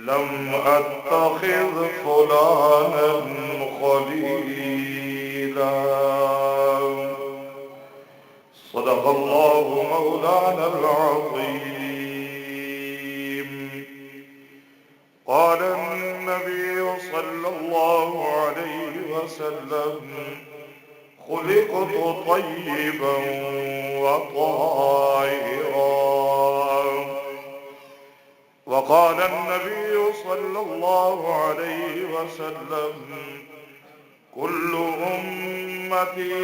لم أتخذ فلانا خليلا. صدق الله مولانا العظيم. قال النبي صلى الله عليه وسلم: خلقت طيبا وطاهرا. وقال النبي صلى الله عليه وسلم: كل أمتي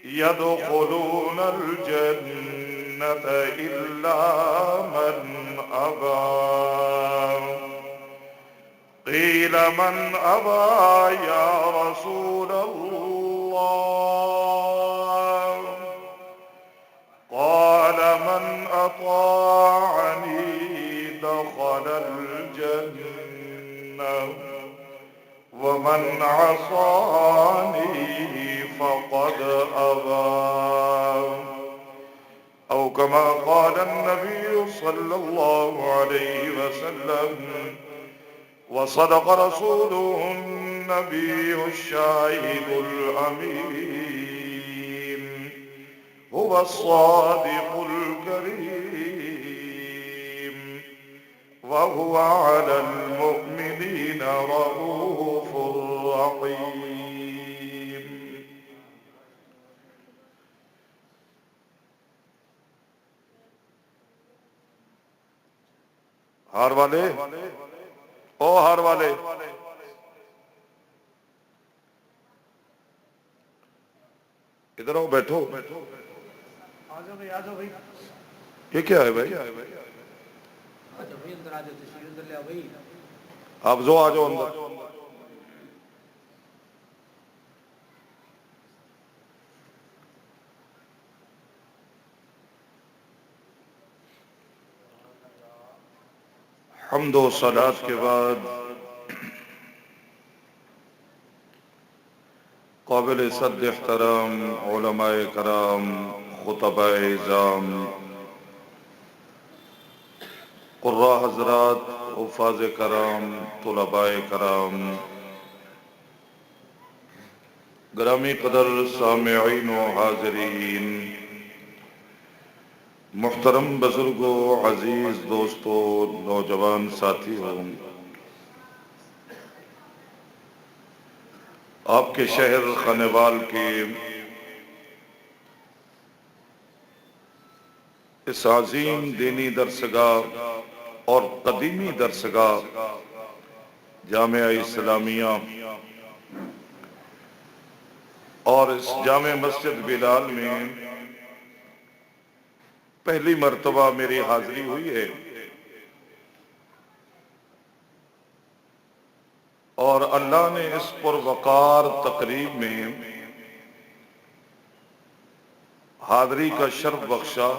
يدخلون الجنة إلا من أبى. قيل: من أبى يا رسول الله؟ قال: من أطاعني دخل الجنة، ومن عصاني فقد أبى. أو كما قال النبي صلى الله عليه وسلم. وصدق رسوله النبي الشاهد الأمين. هو الصادق الكريم، وهو على المؤمنين رؤوف رحيم. ہار والے، او ہار والے، ادھر آؤ، بیٹھو. یہ کیا ہے بھائی؟ آپ جو آ جاؤ اندر. حمد و صلات کے بعد قابل صد احترام علماء کرام، خطباء اعظام، قراء حضرات، حفاظ کرام، طلباء کرام، گرامی قدر سامعین و حاضرین، محترم بزرگوں، عزیز دوستوں، نوجوان ساتھیوں، آپ کے شہر خانیوال کے اس عظیم دینی درسگاہ اور قدیمی درسگاہ جامعہ اسلامیہ اور اس جامع مسجد بلال میں پہلی مرتبہ میری حاضری ہوئی ہے، اور اللہ نے اس پروقار تقریب میں حاضری کا شرف بخشا،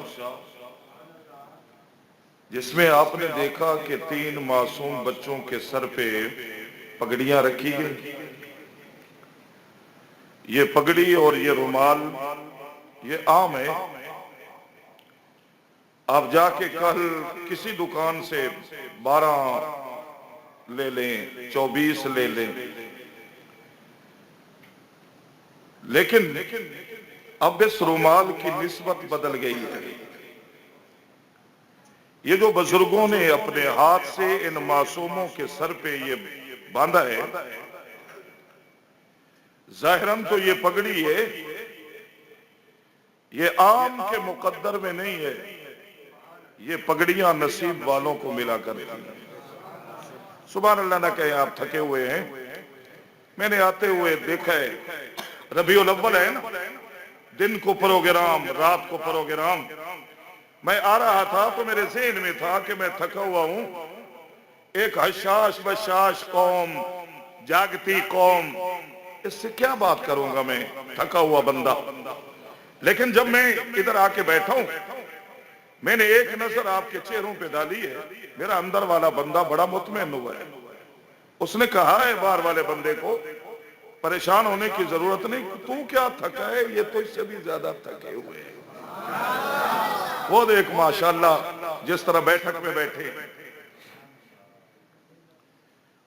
جس میں آپ نے دیکھا کہ 3 معصوم بچوں کے سر پہ پگڑیاں رکھی گئی. یہ پگڑی اور یہ رومال یہ عام ہے. آپ جا کے کل کسی دکان سے 12 لے لیں، 24 لے لیں، لیکن اب اس رومال کی نسبت بدل گئی ہے. یہ جو بزرگوں نے اپنے ہاتھ سے ان معصوموں کے سر پہ یہ باندھا ہے، ظاہراً تو یہ پگڑی ہے، یہ عام کے مقدر میں نہیں ہے. یہ پگڑیاں نصیب والوں کو ملا کرتی ہیں. سبحان اللہ نہ کہیں آپ تھکے ہوئے ہیں. میں نے آتے ہوئے دیکھا ہے، ربیع الاول ہے نا، دن کو پروگرام، رات کو پروگرام. میں آ رہا تھا تو میرے ذہن میں تھا کہ میں تھکا ہوا ہوں. ایک حشاش بشاش قوم، جاگتی قوم، اس سے کیا بات کروں گا میں، تھکا ہوا بندہ. لیکن جب میں ادھر آ کے بیٹھا ہوں، میں نے ایک نظر آپ کے چہروں پہ ڈالی ہے، میرا اندر والا بندہ بڑا مطمئن ہوا ہے. اس نے کہا ہے باہر والے بندے کو، پریشان ہونے کی ضرورت نہیں، تو کیا تھکا ہے، یہ تو اس سے بھی زیادہ تھکے ہوئے ہیں. وہ دیکھ ماشاءاللہ جس طرح بیٹھک میں بیٹھے.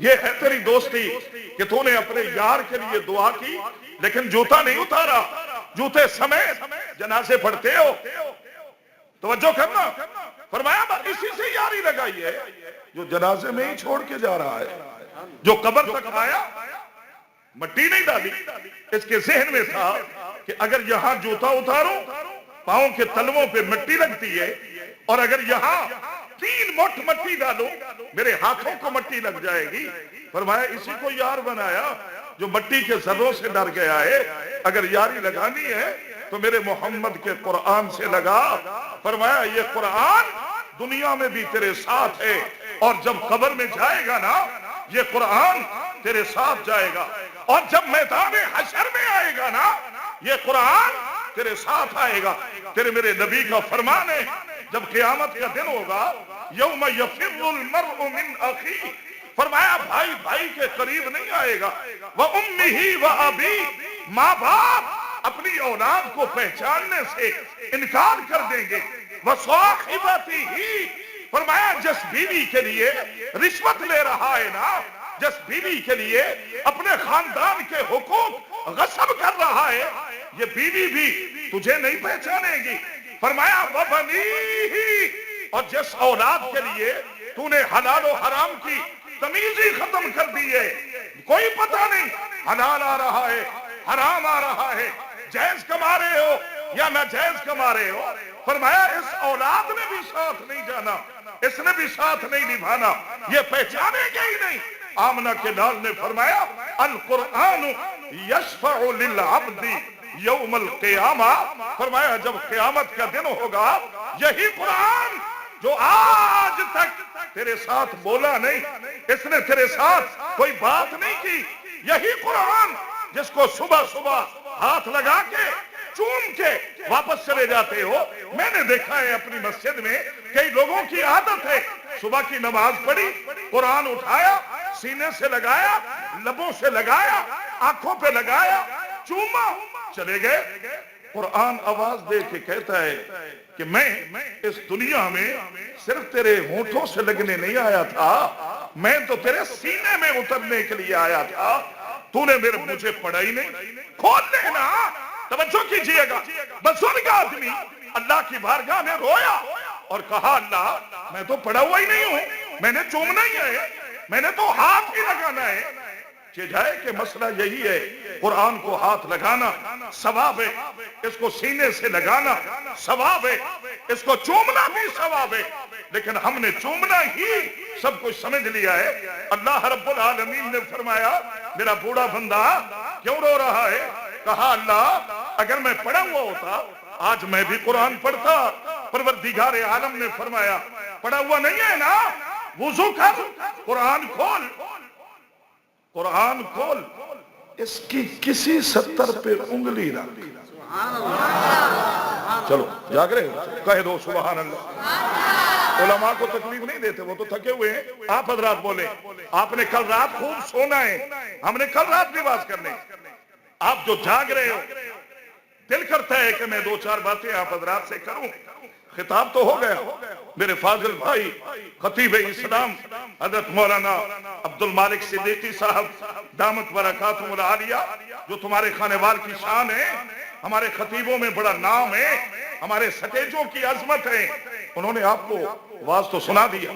یہ ہے تیری دوستی کہ تو نے اپنے یار کے لیے دعا کی لیکن جوتا نہیں اتارا، جوتے سمیت جنازے پڑھتے ہو؟ توجہ کرنا، فرمایا اسی سے یاری لگائی ہے جو جنازے میں ہی چھوڑ کے جا رہا ہے، جو قبر تک آیا مٹی نہیں ڈالی، اس کے ذہن میں تھا کہ اگر یہاں جوتا اتاروں پاؤں کے تلووں پہ مٹی لگتی ہے، اور اگر یہاں 3 مٹھ مٹی ڈالوں میرے ہاتھوں کو مٹی لگ جائے گی۔ فرمایا اسی کو یار بنایا جو مٹی کے ذروں سے ڈر گیا ہے، اگر یاری لگانی ہے تو میرے محمد کے قرآن سے لگا۔ فرمایا یہ قرآن دنیا میں بھی تیرے ساتھ ہے، اور جب قبر میں جائے گا نا یہ قرآن تیرے ساتھ جائے گا، اور جب میدان حشر میں آئے گا نا یہ قرآن تیرے ساتھ آئے گا۔ تیرے میرے نبی کا فرمان ہے جب قیامت کا دن ہوگا، یوم یفر المرء من اخیہ، فرمایا بھائی بھائی کے قریب نہیں آئے گا، وَأُمِّهِ وَأَبِيهِ، ماں باپ اپنی اولاد کو پہچاننے سے انکار کر دیں گے، وَصَاحِبَتِهِ، فرمایا جس بیوی کے لیے رشوت لے رہا ہے نا، جس بیوی کے لیے اپنے خاندان کے حقوق غصب کر رہا ہے، یہ بیوی بھی تجھے نہیں پہچانے گی۔ فرمایا وَبَنِيهِ، اور جس اولاد کے لیے تو نے حلال و حرام کی تمیز ہی ختم کر دی ہے، کوئی پتہ نہیں حلال آ رہا ہے حرام آ رہا ہے، جائز کما رہے ہو یا ناجائز کما رہے ہو، فرمایا اس اولاد نے بھی ساتھ نہیں جانا، اس نے بھی ساتھ نہیں نبھانا، یہ پہچانے گے ہی نہیں۔ آمنہ کے لال نے فرمایا القرآن یشفع للعبد یوم القیامہ، فرمایا جب قیامت کا دن ہوگا یہی قرآن جو آج تک تیرے ساتھ بولا نہیں، اس نے تیرے ساتھ کوئی بات نہیں کی، یہی قرآن جس کو صبح صبح ہاتھ لگا کے چوم کے واپس چلے جاتے ہو۔ میں نے دیکھا ہے اپنی مسجد میں کئی لوگوں کی عادت ہے، صبح کی نماز پڑھی، قرآن اٹھایا، سینے سے لگایا، لبوں سے لگایا، آنکھوں پہ لگایا، چوما، چلے گئے۔ قرآن آواز دے کے کہتا ہے کہ میں اس دنیا میں صرف تیرے ہونٹوں سے لگنے نہیں آیا تھا، میں تو تیرے سینے میں اترنے کے لیے آیا تھا، تو نے مجھے پڑھا ہی نہیں۔ کھول لینا، توجہ کیجئے گا، بزرگ آدمی اللہ کی بارگاہ میں رویا اور کہا اللہ میں تو پڑھا ہوا ہی نہیں ہوں، میں نے چومنا ہی ہے، میں نے تو ہاتھ ہی لگانا ہے۔ کہ جائے کہ مسئلہ یہی ہے، قرآن کو ہاتھ لگانا ثواب ہے، اس کو سینے سے لگانا ثواب ہے، اس کو چومنا بھی ثواب ہے، لیکن ہم نے چومنا ہی سب کچھ سمجھ لیا ہے۔ اللہ رب العالمین نے فرمایا میرا بوڑھا بندہ کیوں رو رہا ہے؟ کہا اللہ اگر میں پڑھا ہوا ہوتا آج میں بھی قرآن پڑھتا۔ پروردگار عالم نے فرمایا پڑھا ہوا نہیں ہے نا، وضو کر، قرآن کھول، قرآن کھول، اس کی کسی سطر پہ انگلی رکھ، چلو جاگ رہے ہو کہہ دو سبحان اللہ۔ علماء کو تکلیف نہیں دیتے، وہ تو تھکے ہوئے ہیں، آپ حضرات بولے آپ نے کل رات خوب سونا ہے، ہم نے کل رات نماز کرنے، آپ جو جاگ رہے ہو دل کرتا ہے کہ میں 2-4 باتیں آپ حضرات سے کروں۔ خطاب تو ہو گیا، میرے فاضل بھائی خطیب اسلام حضرت مولانا عبد المالک صدیقی صاحب دامت برکاتہم العالیہ، جو تمہارے خانے وال کی شان ہے، ہمارے خطیبوں میں بڑا نام ہے، ہمارے سٹیجوں کی عظمت ہے، انہوں نے آپ کو واز تو سنا دیا،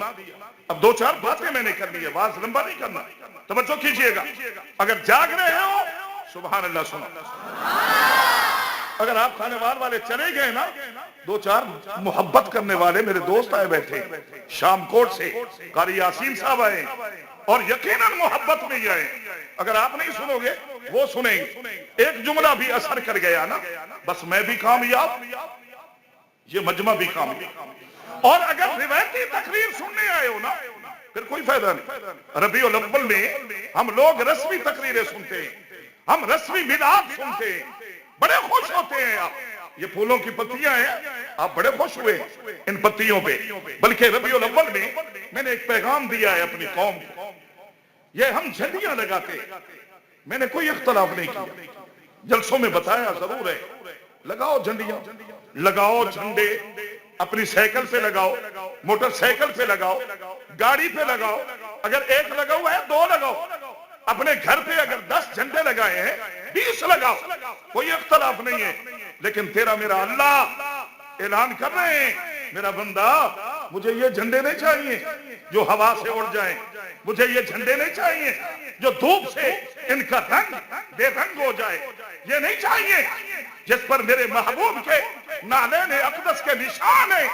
اب 2-4 باتیں میں نے کر لی ہے، واز لمبا نہیں کرنا، توجہ کیجئے گا۔ اگر جاگ رہے ہو سبحان اللہ سنو، اگر آپ خانے وال والے چلے گئے نا، 2-4 محبت کرنے والے میرے دوست آئے بیٹھے شام کوٹ سے، قاری یاسین صاحب آئے اور یقیناً محبت میں ہی آئے، اگر آپ نہیں سنو گے وہ سنیں گے، ایک جملہ بھی اثر کر گیا نا بس میں بھی کامیاب، یہ مجمع بھی کامیاب۔ اور اگر روایتی تقریر سننے آئے ہو نا پھر کوئی فائدہ نہیں۔ ربیع الاول میں ہم لوگ رسمی تقریریں سنتے ہیں، ہم رسمی میلاد سنتے ہیں، بڑے خوش ہوتے ہیں۔ آپ یہ پھولوں کی پتیاں ہیں، آپ بڑے خوش ہوئے ان پتیوں پہ، بلکہ ربیع الاول میں نے ایک پیغام دیا ہے اپنی قوم کو، یہ ہم جھنڈیاں لگاتے، میں نے کوئی اختلاف نہیں کیا، جلسوں میں بتایا ضرور ہے، لگاؤ جھنڈیاں، لگاؤ جھنڈے، اپنی سائیکل پہ لگاؤ، موٹر سائیکل پہ لگاؤ، گاڑی پہ لگاؤ، اگر ایک لگا ہوا ہے 2 لگاؤ، اپنے گھر پہ اگر 10 جھنڈے لگائے ہیں 20 لگاؤ، کوئی اختلاف نہیں ہے، لیکن تیرا میرا اللہ اعلان کر رہے ہیں میرا بندہ مجھے یہ جھنڈے نہیں چاہیے جو ہوا سے اڑ جائیں، مجھے یہ جھنڈے نہیں چاہیے جو دھوپ سے ان کا رنگ بے رنگ ہو جائے، یہ نہیں چاہیے جس پر میرے محبوب کے نالین اقدس کے نشان ہیں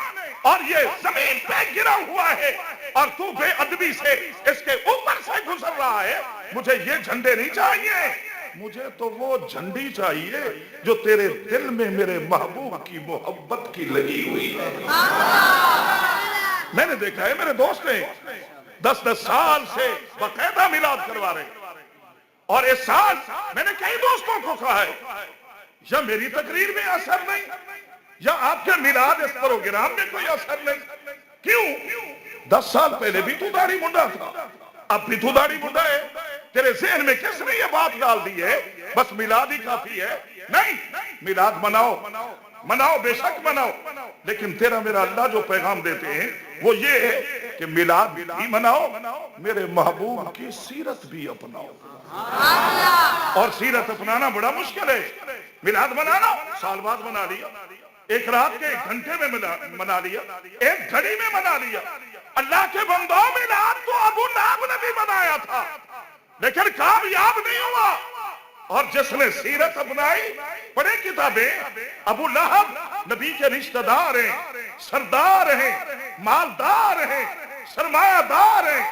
اور یہ زمین پہ گرا ہوا ہے اور تو بے ادبی سے اس کے اوپر سے گزر رہا ہے، مجھے یہ جھنڈے نہیں چاہیے، مجھے تو وہ جھنڈی چاہیے جو تیرے دل میں میرے محبوب کی محبت کی لگی ہوئی ہے۔ میں نے دیکھا ہے میرے دوست نے 10 سال سے باقاعدہ میلاد کروا رہے، اور اس سال میں نے کئی دوستوں کو کہا ہے یا میری تقریر میں اثر نہیں یا آپ کے میلاد اس پروگرام میں کوئی اثر نہیں، کیوں؟ 10 سال پہلے بھی تو داڑھی منڈا تھا، اب بھی تو داڑھی منڈا ہے، تیرے ذہن میں کس نے یہ بات ڈال دی ہے بس میلاد ہی کافی ہے؟ نہیں، میلاد مناؤ بے شک مناؤ، لیکن تیرا میرا اللہ جو پیغام دیتے ہیں وہ یہ ہے کہ میلاد بھی مناؤ، میرے محبوب کی سیرت بھی اپناؤ، اور سیرت اپنانا بڑا مشکل ہے، میلاد منانا سال بعد منا لیا، ایک رات کے 1 گھنٹے میں منا لیا، 1 گھڑی میں منا لیا، اللہ کے بندوں میلاد تو ابو لہب نے بھی منایا تھا لیکن کامیاب نہیں ہوا، اور جس نے سیرت اپنائی، پڑھے کتابیں، ابو لہب نبی کے رشتہ دار ہیں، سردار ہیں، مالدار ہیں، سرمایہ دار ہیں،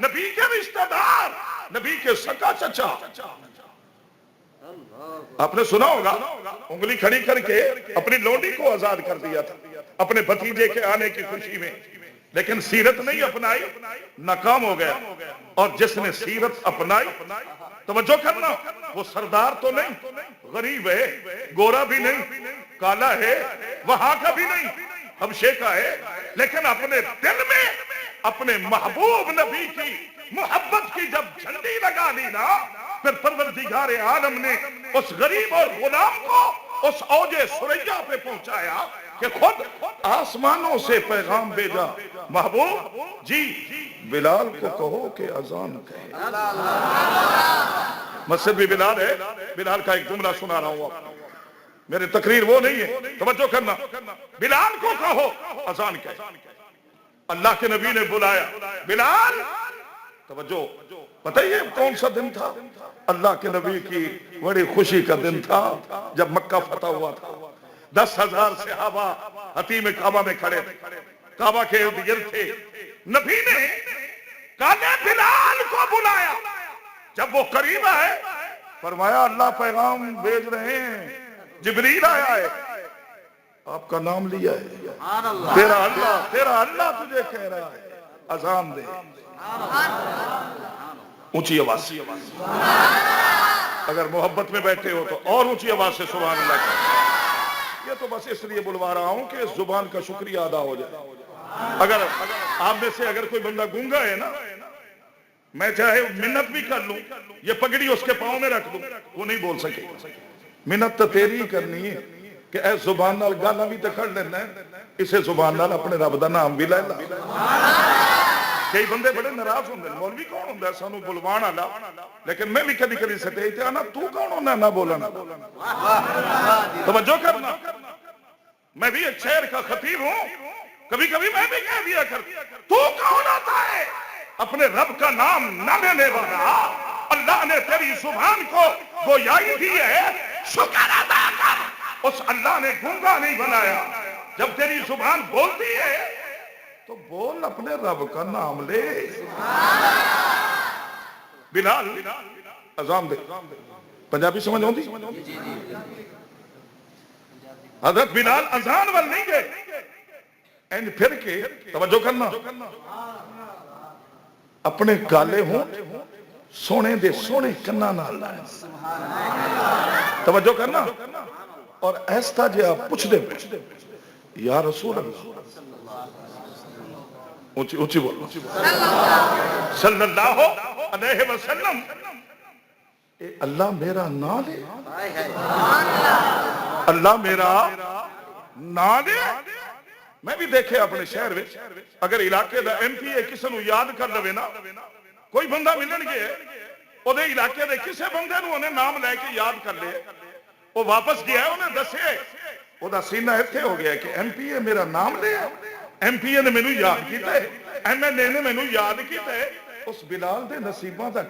نبی کے رشتہ دار، نبی کے سکا چچا، آپ نے سنا ہوگا انگلی کھڑی کر کے اپنی لونڈی کو آزاد کر دیا تھا اپنے بھتیجے کے آنے کی خوشی میں، لیکن سیرت نہیں اپنائی، ناکام ہو گیا، اور جس نے سیرت اپنائی، توجہ کرنا، وہ سردار تو نہیں، غریب ہے، گورا بھی نہیں، کالا ہے، وہاں کا بھی نہیں، حبشے کا ہے، لیکن اپنے دل میں اپنے محبوب نبی کی محبت کی جب جھنڈی لگا لی نا، پھر پروردگار عالم نے اس غریب اور غلام کو اس اوج ثریا پہ پہنچایا کہ خود آسمانوں سے پیغام بھیجا، محبوب جی بلال کو کہو کہ اذان کہے، مسجد بھی بلال ہے، بلال کا ایک جملہ سنا رہا ہوں آپ، میری تقریر وہ نہیں ہے، توجہ کرنا، بلال کو کہو اذان کہے، اللہ کے نبی نے بلایا بلال، توجہ، پتہ یہ کون سا دن تھا؟ اللہ کے نبی کی بڑی خوشی کا دن تھا جب مکہ فتح ہوا تھا، 10,000 صحابہ حتیم کعبہ میں کھڑے تھے، کعبہ کے ارد گرد تھے، نبی نے کالے بلال کو بلایا، جب وہ قریب آئے فرمایا اللہ پیغام بھیج رہے ہیں، جبریل آیا ہے، آپ کا نام لیا ہے، تیرا اللہ تجھے کہہ رہا ہے اذان دے، اونچی آواز سے، اگر محبت میں بیٹھے ہو تو اور اونچی آواز سے سبحان اللہ کہو، یہ تو بس اس لیے بلوا رہا ہوں کہ اس زبان کا شکریہ ادا ہو جائے، اگر آپ میں سے اگر کوئی بندہ گونگا ہے نا، میں چاہے منت بھی کر لوں، یہ پگڑی اس کے پاؤں میں رکھ دوں، وہ نہیں بول سکے، منت تو تیری کرنی ہے کہ اے زبان نال گانا بھی تکڑ لینا ہے، اسے زبان نال اپنے رب دا نام بھی لے لا۔ کئی بندے بڑے ناراض ہوندے، مولوی کون ہوندا ہے سانو بلوان والا، لیکن میں بھی کدی کدی ستے تے انا تو کون ہوندا نہ بولنا، توجہ کرنا، میں بھی ایک شہر کا خطیب ہوں، کبھی کبھی میں بھی کہہ دیا کرتا تو کون ہوتا ہے اپنے رب کا نام نہ لینے والا، اللہ نے تیری زبان کو گویائی دی ہے، شکر ادا کر، اس اللہ نے گونگا نہیں بنایا، جب تیری زبان بولتی ہے تو بول اپنے رب کا نام لے۔ بلال اذان دے، پنجابی سمجھ ہوندی؟ حضرت بلال اذان وال نہیں گئے، اینج پھر کے، توجہ کرنا، اپنے کالے ہوں سونے دے سونے کناں نال لائے، توجہ کرنا، اور ایستا جے آپ پوچھ دے یا رسول اللہ، اونچی بولو، صلی اللہ علیہ وسلم، اے اللہ میرا نام لے، اللہ میرا نام لے۔ میں بھی دیکھے اپنے شہر میں، اگر علاقے دا ایم پی اے کسی نو یاد کر لوے نا، ਕੋਈ ਬੰਦਾ ਮਿਲਣਗੇ ਉਹਦੇ ਇਲਾਕੇ ਦੇ ਕਿਸੇ ਬੰਦੇ ਨੂੰ ਉਹਨੇ ਨਾਮ ਲੈ ਕੇ ਯਾਦ ਕਰ ਲਏ, ਉਹ ਵਾਪਸ ਗਿਆ, ਉਹਨੇ ਦੱਸੇ, ਉਹਦਾ ਸੀਨਾ ਇੱਥੇ ਹੋ ਗਿਆ ਕਿ ਐਮਪੀਏ ਮੇਰਾ ਨਾਮ ਲਿਆ, ਐਮਪੀਏ ਨੇ ਮੈਨੂੰ ਯਾਦ ਕੀਤਾ, ਐਮਐਲਏ ਨੇ ਮੈਨੂੰ ਯਾਦ ਕੀਤਾ। ਉਸ ਬਿਲਾਲ ਦੇ ਨਸੀਬਾਂ ਦਾ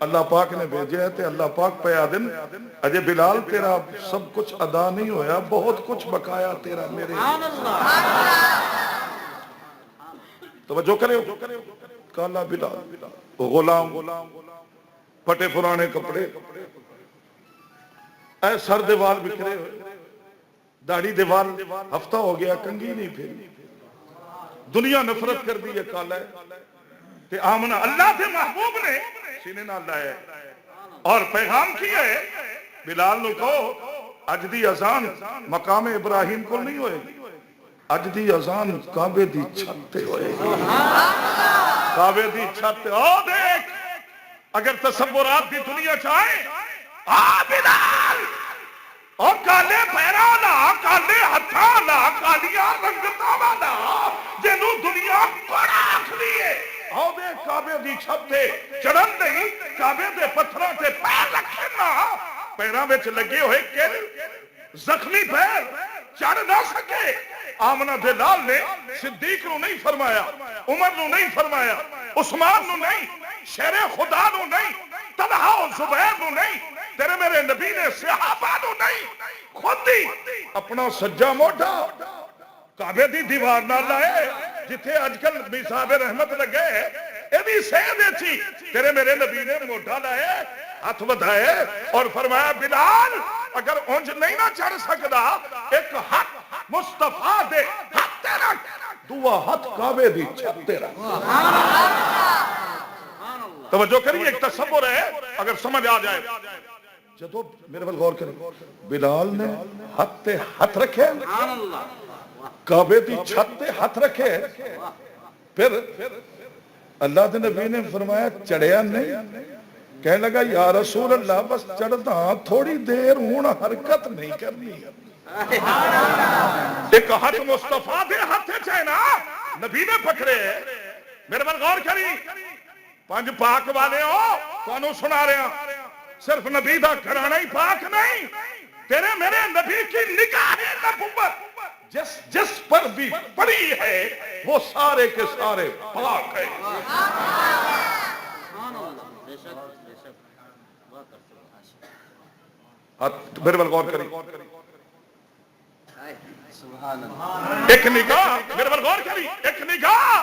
اللہ پاک نے بھیجے ہے تے اللہ پاک پہ آدن اجے بلال تیرا سب کچھ ادا نہیں ہویا، بہت کچھ بقایا تیرا میرے۔ توجہ کرے ہو، کالا بلال غلام، پھٹے پرانے کپڑے، اے سر دے وال بکھرے ہوئے، داڑھی دے وال ہفتہ ہو گیا کنگھی نہیں پھیری، دنیا نفرت کر دی ہے کالا ہے کہ آمنہ اللہ کے محبوب نے سینے نہ لائے اور پیغام کیا ہے بلال نو کہو اج دی اذان مقام ابراہیم کو نہیں ہوئے گی، اج دی اذان کعبے دی چھت تے ہوئے گی، کعبے دی چھت تے۔ او دیکھ اگر تصورات دی دنیا چاہے آ بلال اور کالے پیرا لا، کالے ہتھا لا، کالیاں رنگتا والا جنوں دنیا بڑا آخری ہے، آؤ دے کعبے دی چھت تے چڑھن نہیں، کعبے دے پتھراں تے پیر رکھنا، پیراں وچ لگے ہوئے کہ زخمی پیر چڑھ نہ سکے۔ آمنہ بلال نے صدیق نو نہیں فرمایا، عمر نو نہیں فرمایا، عثمان نو نہیں، شیر خدا نو نہیں، طلحہ و زبیر نو نہیں، تیرے میرے نبی نے صحابہ نو نہیں، خود ہی اپنا سجا موٹا کعبے دی دیوار نہ لائے جتھے اج کل میثاق رحمت لگے اے بھی سید تھی، تیرے میرے نبی نے موٹا لائے ہاتھ بدھائے اور فرمایا بلال اگر اونج نہیں نہ چڑھ سکدا ایک ہاتھ مصطفیٰ دے ہاتھ تے رکھ، دعا ہاتھ کعبے دی چھت تے رکھ۔ توجہ کریے، ایک تصور ہے اگر سمجھ آ جائے، جدو میرے بل غور کریں بلال نے ہاتھ تے ہاتھ رکھے، کعبے دی چھت تے ہاتھ رکھے، پھر اللہ دے نبی نے فرمایا چڑھیا نہیں، کہنے لگا یا رسول اللہ بس چڑھتا تھوڑی دیر ہون حرکت نہیں کرنی، ایک ہاتھ مصطفیٰ دے ہاتھ چاہنا نبی نے پکڑے، میرے بل غور کری، پانچ پاک والے ہو تو انہوں سنا رہے ہیں صرف نبی دا گھرانہ ہی پاک نہیں، تیرے میرے نبی کی نگاہ نبوت جس پر بھی پڑی ہے وہ سارے کے سارے پاک ہے۔ میرے بل غور کری، ایک نگاہ، میرے بل غور کری، ایک نگاہ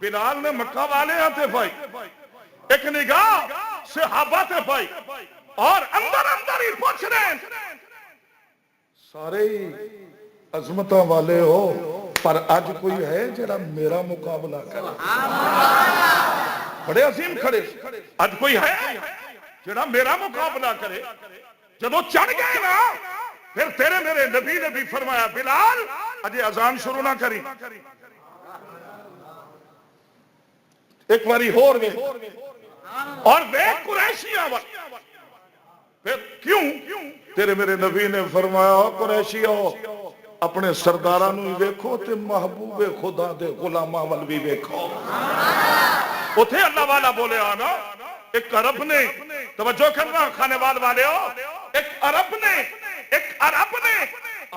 بلال نے مکہ والے آتے بھائی، ایک نگاہ صحابہ تے بھائی، اور اندر ہی پوچھ رہے ہیں سارے عظمتوں والے ہو پر آج کوئی ہے جڑا میرا مقابلہ کرے، بڑے عظیم کھڑے، آج کوئی ہے جڑا میرا مقابلہ کرے، جدو چڑھ گئے نا پھر تیرے میرے نبی نے بھی فرمایا بلال اجے اذان شروع نہ کری، ایک باری ہور وے اور وے قریشیاں پھر کیوں تیرے میرے نبی نے فرمایا قریشیوں اپنے سرداراں نو ویکھو تے محبوب خدا دے غلاماں ول بھی ویکھو، اوتھے اللہ والا بولے آنا ایک عرب نے، توجہ کرنا کھانے والے ہو، ایک عرب نے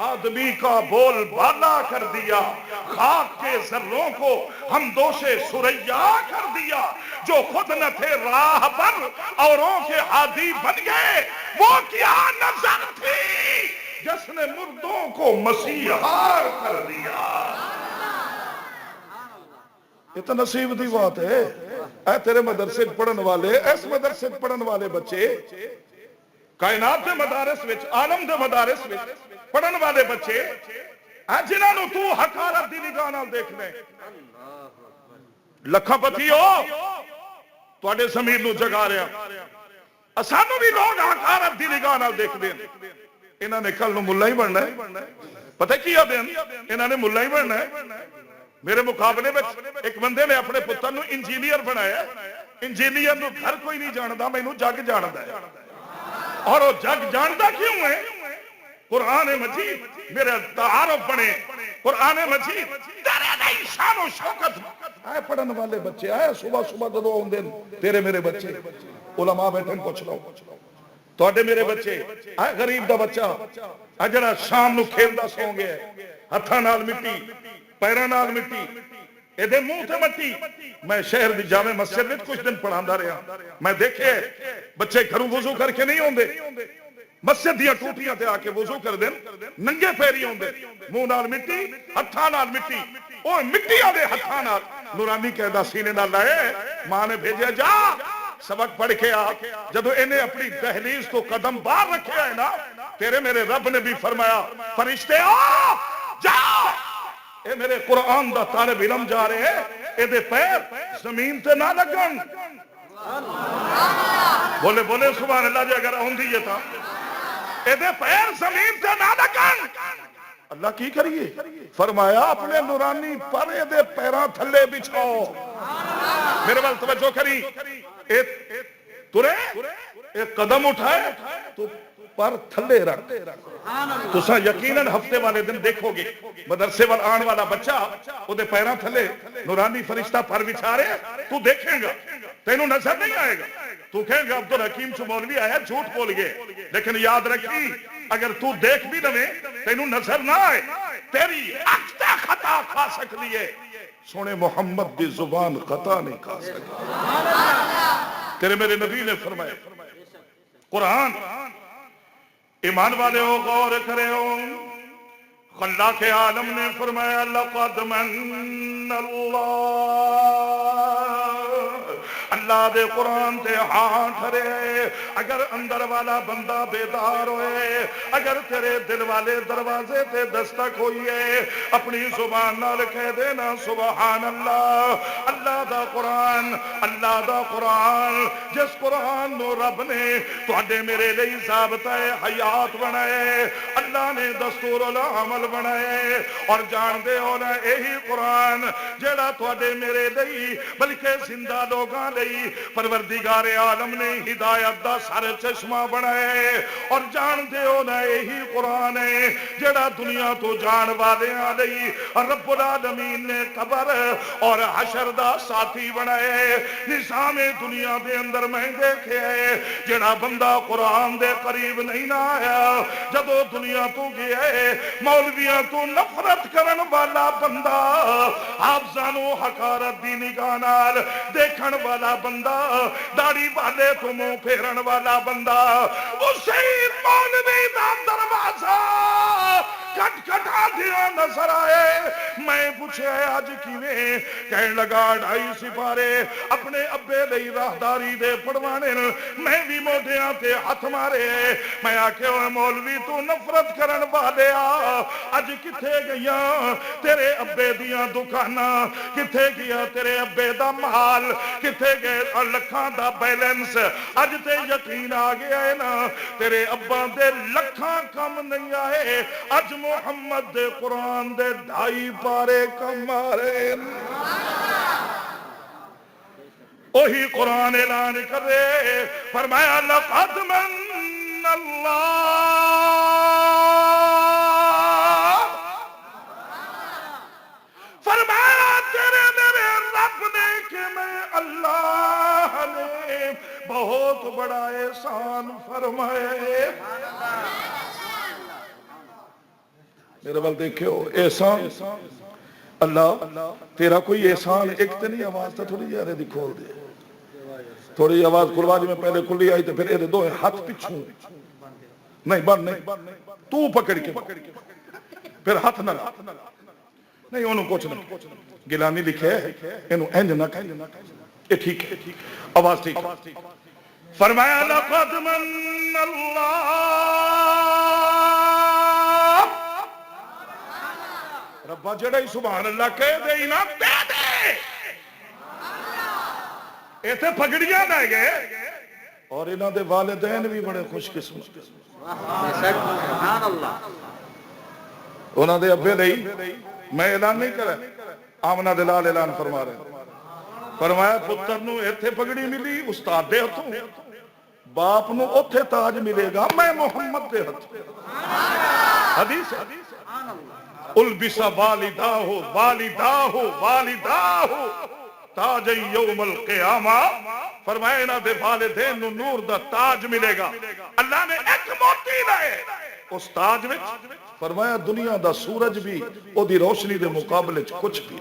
آدمی کا بول بالا کر دیا، خاک کے ذروں کو ہمدوش ثریا کر دیا، جو خود نہ تھے راہ پر اوروں کے ہادی بن گئے، وہ کیا نظر تھی جس نے مردوں کو مسیحار کر دیا۔ یہ تو نصیب دی بات ہے، اے تیرے مدرسے پڑھن والے، اس مدرسے پڑھن والے بچے، کائنات دے مدارس وچ، عالم دے مدارس وچ پڑھن والے بچے جنہاں نو تو حقارت دی نگاہ نال دیکھنے، لکھاں پتی ہو تواڈے ضمیر نو جگا رہا، سانو بھی لوگ حقارت دی نگاہ نال دیکھ دیں، انہاں نے کل نو ملا ہی بننا ہے، پتہ کیا دین انہاں نے ملا ہی بننا ہے۔ میرے مقابلے میں ایک بندے نے اپنے پتر نو انجینئر بنایا، انجینئر نو گھر کوئی نہیں جاندا، مینوں جگ جاندا ہے، اور وہ جگ جاندا کیوں ہے؟ قرآن مجید میرے تعارف بنے، قرآن مجید تیرے نہیں شان و شوکت آئے پڑھن والے بچے آئے صبح جدو آؤندے تیرے میرے بچے علماء بیٹھن پوچھ لو، تواڈے میرے بچے آئے غریب دا بچہ جڑا شام نو کھیلدا سو گیا ہتھاں نال مٹی پیراں نال مٹی ਇਹਦੇ ਮੂੰਹ ਤੇ ਮੱਟੀ। ਮੈਂ ਸ਼ਹਿਰ ਦੀ ਜਾਮੇ ਮਸਜਿਦ ਵਿੱਚ ਕੁਝ ਦਿਨ ਪੜਾਉਂਦਾ ਰਿਹਾ, ਮੈਂ ਦੇਖੇ ਬੱਚੇ ਘਰੋਂ ਵਜ਼ੂ ਕਰਕੇ ਨਹੀਂ ਆਉਂਦੇ, مسجد دیا ٹوٹیاں تے آ کے وضو کر دین، ننگے پیری ہوندے، منہ نال مٹی، ہتھاں نال مٹی، او مٹی آدے ہتھاں نال۔ نورانی کہدا سینے نال لائے، ماں نے بھیجیا جا سبق پڑھ کے آ۔ جدو انہیں اپنی دہلیز تو قدم باہر رکھے ہے نا، تیرے میرے رب نے بھی فرمایا فرشتے آ جا، اے میرے قرآن دا طالب علم جا رہے ہیں، اے دے پیر زمین تے نہ لگن۔ بولے بولے سبحان اللہ جی اگر ہوندی یہ تھا، ایدے پیر زمین سے نہ لگن۔ اللہ کی کریے؟ فرمایا اپنے نورانی پر ایدے پیران تھلے بچھاؤ۔ میرے وال توجہ کری، تورے ایک قدم اٹھائے تو پر تھلے رکھ۔ تو سا یقیناً ہفتے والے دن دیکھو گے مدرسے وال آن والا بچہ وہ دے پیران تھلے نورانی فرشتہ پر بچھا رہے، تو دیکھیں گا تینوں نظر نہیں آئے گا، تو کہیں گا عبدالحکیم چو مولوی آیا جھوٹ بول گئے، لیکن یاد رکھی اگر تو دیکھ بھی لوے تینوں نظر نہ آئے، تیری اکھتا خطا کھا سکتی ہے، سونے محمد دی زبان خطا نہیں کھا سکتی۔ تیرے میرے نبی نے فرمایا قرآن ایمان والے ہو غور کرے ہو، خلاق عالم نے فرمایا لقد من اللہ دے قرآن تے ہاں ٹھرے، اگر اندر والا بندہ بیدار ہوئے، اگر تیرے دل والے دروازے تے دستک ہوئیے، اپنی زبان نال کہہ دینا سبحان اللہ۔ اللہ دا قرآن، اللہ دا قرآن، جس قرآن نو رب نے تواڈے میرے لئی ضابطہ حیات بنائے، اللہ نے دستور العمل بنائے، اور جان دے ہونا یہی قرآن جیڑا تواڈے میرے لئی بلکہ زندہ لوگاں لئی پروردگار عالم نے ہدایت دا سارے چشمہ بنائے، اور جان دے ہونا یہی قرآن ہے جیڑا دنیا تو جان والے آلئی رب العالمین نے قبر اور حشر دا ساتھی بنائے۔ نظام دنیا دے اندر میں دیکھے ہے جیڑا بندہ قرآن دے قریب نہیں نہ آیا، جدو دنیا تو گئے مولویاں تو نفرت کرن والا بندہ، حافظانو حقارت دی نگاہ نال دیکھن والا بندہ، داڑھی والے تو منہ پھیرن والا بندہ، اسے مولوی دا دروازہ کٹ کٹا دیا نظر آئے۔ میں پوچھے آج کیویں؟ کہنے لگا 2.5 سپارے اپنے ابے لئی راہداری دے پڑوانے، میں بھی موڈیاں تے ہاتھ مارے۔ میں آکھے ہوئے مولوی تو نفرت کرن والے آ، اج کتھے گئیاں تیرے ابے دیاں دکاناں، کتھے گیا تیرے ابے دا مال، کتھے گئے لکھاں دا بیلنس؟ اج تے یقین آ گیا ہے نا تیرے ابا دے لکھاں کم نہیں آئے، اج محمد دے قرآن دے 2.5 پارے کم آرے۔ وہی قرآن اعلان کرے، فرمایا لقد من اللہ، فرمایا تیرے میرے رب نے کہ میں اللہ نے بہت بڑا احسان فرمائے۔ میرے بل دیکھو احسان اللہ تیرا کوئی احسان ایک تے نہیں، آواز تا تھوڑی جارے دی کھول دے، تھوڑی آواز کھلوا جی میں پہلے کھلی آئی تو پھر اے دو ہاتھ پچھوں نہیں بن نہیں، تو پکڑ کے پھر ہاتھ نہ نہیں، انہوں کچھ نہیں گلانی لکھے انہوں اینج نہ کہیں، اے ٹھیک ہے آواز ٹھیک ہے۔ فرمایا لقد من اللہ، ربا جڑا ہی سبحان اللہ کہہ دے ہی نہ دے دے، ایتھے پگڑیاں نہ گئے، اور انہاں دے والدین بھی بڑے خوش قسمت، انہاں دے ابے لئی میں اعلان نہیں کرا، آمنہ دلال اعلان فرما رہے، فرمایا پتر نو ایتھے پگڑی ملی استاد دے ہتھوں، باپ نو اوتھے تاج ملے گا میں محمد دے ہتھوں۔ حدیث ہے البس والداہ تاج یوم القیامہ، فرمایا انہاں دے والدین نو نور دا تاج ملے گا۔ اللہ نے ایک موتی لائے اس تاج وچ، فرمایا دنیا دا سورج بھی او دی روشنی دے مقابلے کچھ بھی۔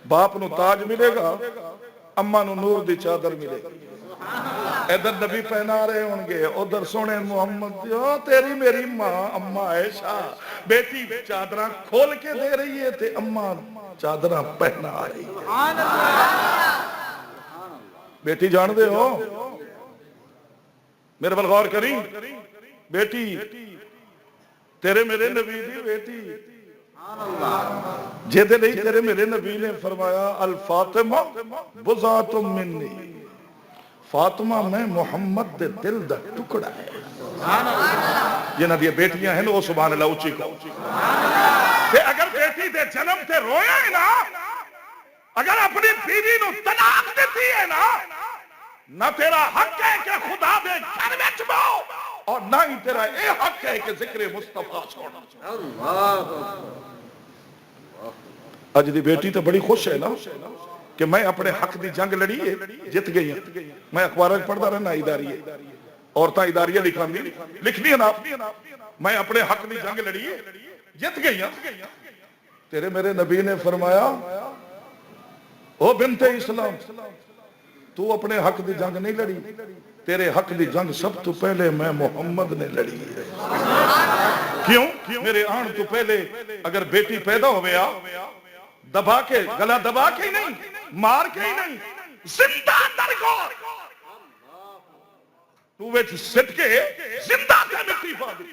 باپ نو تاج ملے گا، اما نو نور دی چادر ملے گی۔ ادھر نبی پہنا رہے ہوں گے، ادھر سونے محمد تیری میری ماں اما عائشہ بیٹی چادراں کھول کے دے رہی ہے تے اما چادراں پہنا رہی ہے۔ بیٹی جان دے ہو میرے بل غور کریں، بیٹی تیرے میرے نبی دی بیٹی جیدے نہیں تیرے میرے نبی نے فرمایا الفاطمہ بضعۃ منی، فاطمہ میں محمد دے دل دا ٹکڑا ہے۔ جنہاں دی بیٹیاں ہیں وہ سبحان اللہ اونچی کو تے اگر بیٹی دے جنم تے رویا ہے نا، اگر اپنی بیوی نو طلاق دیتی ہے نا، نہ تیرا حق ہے کہ خدا دے گھر وچ باؤ، اور نہ ہی تیرا اے حق ہے کہ ذکر مصطفیٰ چھوڑنا۔ اج دی بیٹی تو بڑی خوش ہے نا کہ میں اپنے حق دی جنگ لڑی ہے، جت گئی ہیں۔ میں اخبار پڑھتا رہنا اداری ہے، عورتاں اداریاں لکھنی ہیں نا، میں اپنے حق دی جنگ لڑی ہے، جت گئی ہیں۔ تیرے میرے نبی نے فرمایا او بنت اسلام تو اپنے حق دی جنگ نہیں لڑی، تیرے حق دی جنگ سب تو پہلے میں محمد نے لڑی ہے۔ کیوں؟ میرے آن تو پہلے اگر بیٹی پیدا ہویا دبا کے گلا دبا کے ہی نہیں، مار کے ہی نہیں، زندہ در کو تو ویچ سٹ کے زندہ کا مٹی پا دی،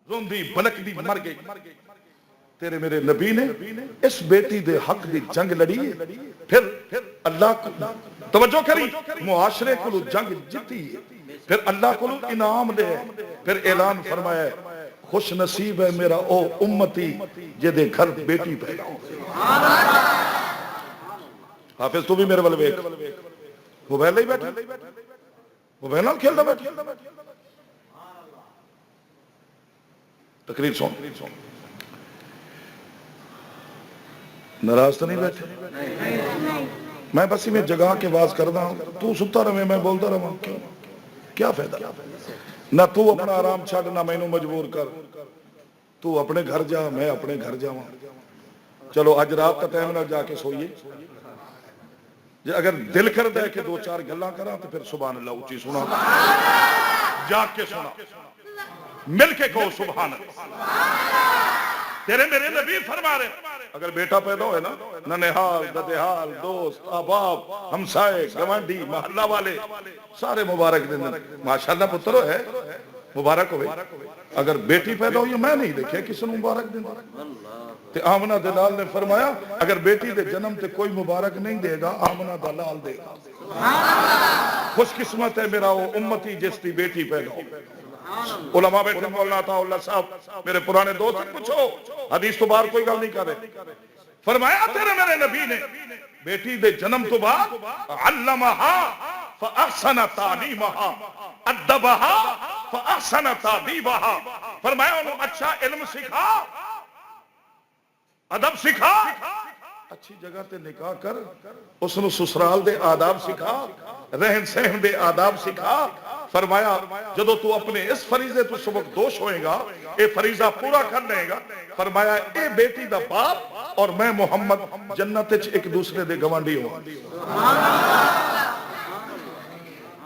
روندی بلک دی مر گئی۔ تیرے میرے نبی نے اس بیٹی دے حق دی جنگ لڑی ہے، پھر اللہ کو توجہ کری معاشرے کو جنگ جیتی ہے، پھر اللہ کو انعام دے، پھر اعلان فرمایا ہے خوش نصیب ہے میرا او امتی جدے گھر بیٹی پیدا ہو۔ حافظ تو بھی میرے والے بیٹھ وہ بہلے ہی بیٹھے، وہ بہلے کھیلتا بیٹھے۔ تقریر سن ناراض تو نہیں بیٹھے، میں بس میں جگہ کے باز کردا ہوں، تو ستا رہے میں بولتا رہا ہوں، کیا فائدہ؟ نہ تو اپنا آرام چھڑ نہ میں نو مجبور کر، تو اپنے گھر جا میں اپنے گھر جاواں۔ چلو اج رات کا ٹائم نہ جا کے سوئیے، اگر دل کرتا ہے کہ دو چار گلاں کراں تو پھر سبحان اللہ اونچی سنا، جا کے سنا، مل کے کہو سبحان اللہ۔ تیرے میرے نبی فرما رہے اگر بیٹا پیدا ہوئے نا، ننہال ددہال دوست احباب ہمسائے گوانڈی محلہ والے سارے مبارک دن، ماشاءاللہ پتر ہے مبارک ہوئے۔ اگر بیٹی پیدا ہوئی میں نہیں دیکھے کسی نے مبارک دن۔ تے آمنہ دلال نے فرمایا اگر بیٹی دے جنم تے کوئی مبارک نہیں دے گا آمنہ دلال دے گا۔ خوش قسمت ہے میرا وہ امتی جس کی بیٹی پیدا ہو۔ علماء بیٹھے مولانا عطا اللہ صاحب میرے پرانے دوست سے پوچھو، حدیث تو باہر کوئی گل نہیں کرے، فرمایا تیرے میرے نبی نے بیٹی دے جنم تو بعد علمہا فاحسن تعلیمہا ادبہا فاحسن تادیبہا، فرمایا انہوں اچھا علم سکھا، ادب سکھا، اچھی جگہ تے نکاح کر، اس نے سسرال دے آداب سکھا، رہن سہن دے آداب سکھا۔ فرمایا جدو تو اپنے اس فریضے تو سبق دوش ہوئے گا، اے فریضہ پورا کر لے گا، فرمایا اے بیٹی دا باپ اور میں محمد جنت ایک دوسرے دے گوانڈی ہوں۔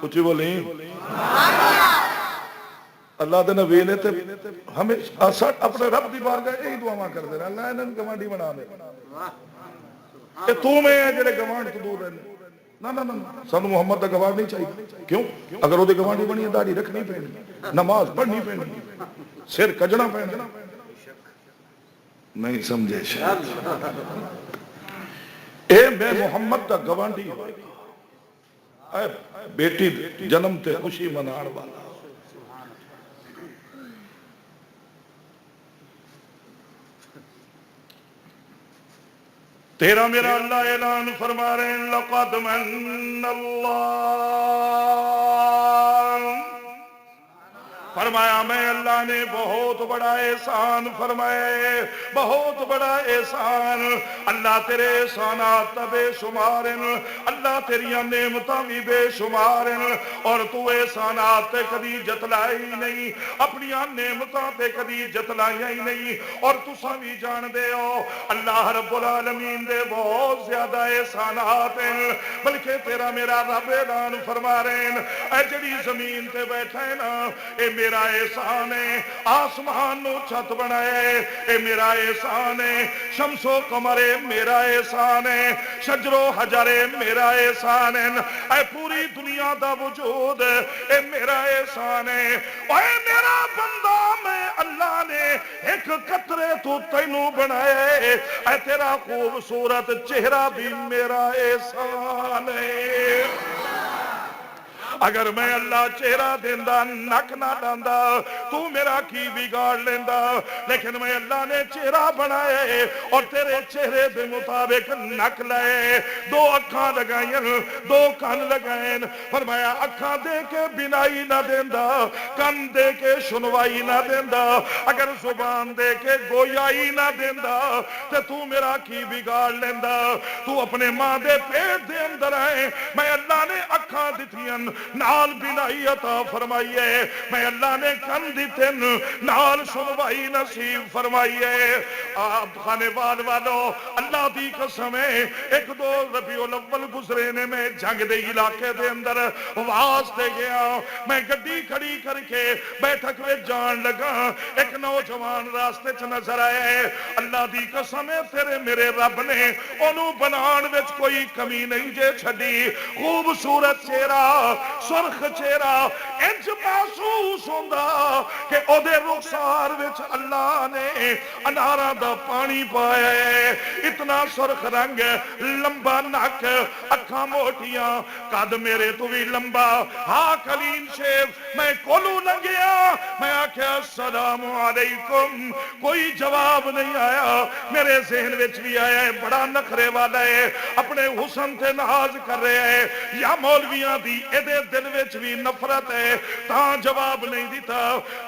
کچھ بولیں اللہ دے نبی نے ہمیں اپنے رب دی بارگاہ یہی دعا کر دینا، اللہ انہوں گوانڈی بنا دے، کہ تو میں ہے جڑے گوانڈ تو دور رہنے۔ نہ سانو محمد دا گوانڈ نہیں چاہیے، کیوں؟ اگر وہ دے گوانڈی بنی ہے داڑھی رکھنی پینی، نماز پڑھنی پینی، سر کجنا پینی، نہیں سمجھے شاید اے میں محمد دا گوانڈی اے بیٹی جنم تے خوشی منان والا۔ تیرا میرا اللہ اعلان فرما رہے ہیں لقد من اللہ فرمایا میں اللہ نے بہت بڑا احسان فرمائے، بہت بڑا احسان۔ اللہ تیرے احسانات بے شمار ہیں، اللہ تیریاں نعمتاں بھی بے شمار ہیں، اور تو احسانات تے کدی جتلائی نہیں، اپنی نعمتاں تے کدی جتلائی ہی نہیں۔ اور تساں بھی جان دے ہو اللہ رب العالمین دے بہت زیادہ احسانات ہیں، بلکہ تیرا میرا رب اعلان فرما رہے ہیں اے جڑی زمین تے بیٹھا ہے نا، اے میرا احسان ہے، آسمان نو چھت بنائے اے میرا احسان ہے، شمس و قمر میرا احسان ہے، شجر و حجر میرا احسان ہے، اے پوری دنیا دا وجود اے میرا احسان ہے۔ اے میرا بندہ میں اللہ نے ایک قطرے تو تینوں بنائے، اے تیرا خوبصورت چہرہ بھی میرا احسان ہے۔ اگر میں اللہ چہرہ دیندہ نک نہ ڈاندا تو میرا کی بگاڑ لیندا، لیکن میں اللہ نے چہرہ بنائے اور تیرے چہرے دے مطابق نک لائے، دو اکھاں لگائیں، دو کان لگائیں، فرمایا اکھاں دے کے بینائی نہ دیندا، کان دے کے سنوائی نہ دیندا، اگر زبان دے کے گویائی نہ دیندا تے تو میرا کی بگاڑ لیندا۔ تو اپنے ماں دے پیٹ دے اندر آئے، میں اللہ نے اکھاں دتیاں نال بینائی عطا فرمائی ہے، میں اللہ نے کن دیتن نال سنوائی نصیب فرمائی ہے۔ آپ خانے والو اللہ دی قسم ہے، ایک دو ربیع الاول گزرے نے میں جنگ دے علاقے دے اندر واسطے گیا، میں گڈی کھڑی کر کے بیٹھک میں جان لگا، ایک نوجوان راستے چ نظر آئے، اللہ دی قسم ہے تیرے میرے رب نے انہوں بنان وچ کوئی کمی نہیں جے چھڈی، خوبصورت چہرہ، سرخ چہرہ، انج محسوس ہوندا کہ او دے رخسار وچ اللہ نے اناراں دا پانی پایا ہے، اتنا سرخ رنگ، لمبا نک، اکھاں موٹیاں، قد میرے تو بھی لمبا، ہاں کلین شیف، میں کولو لنگیا، میں آکھیا السلام علیکم، کوئی جواب نہیں آیا، میرے ذہن وچ بھی آیا ہے بڑا نخرے والا ہے، اپنے حسن تے ناز کر رہے ہیں، یا مولویاں دی ایدے دل وچ بھی نفرت ہے، تاں جواب نہیں دیتا۔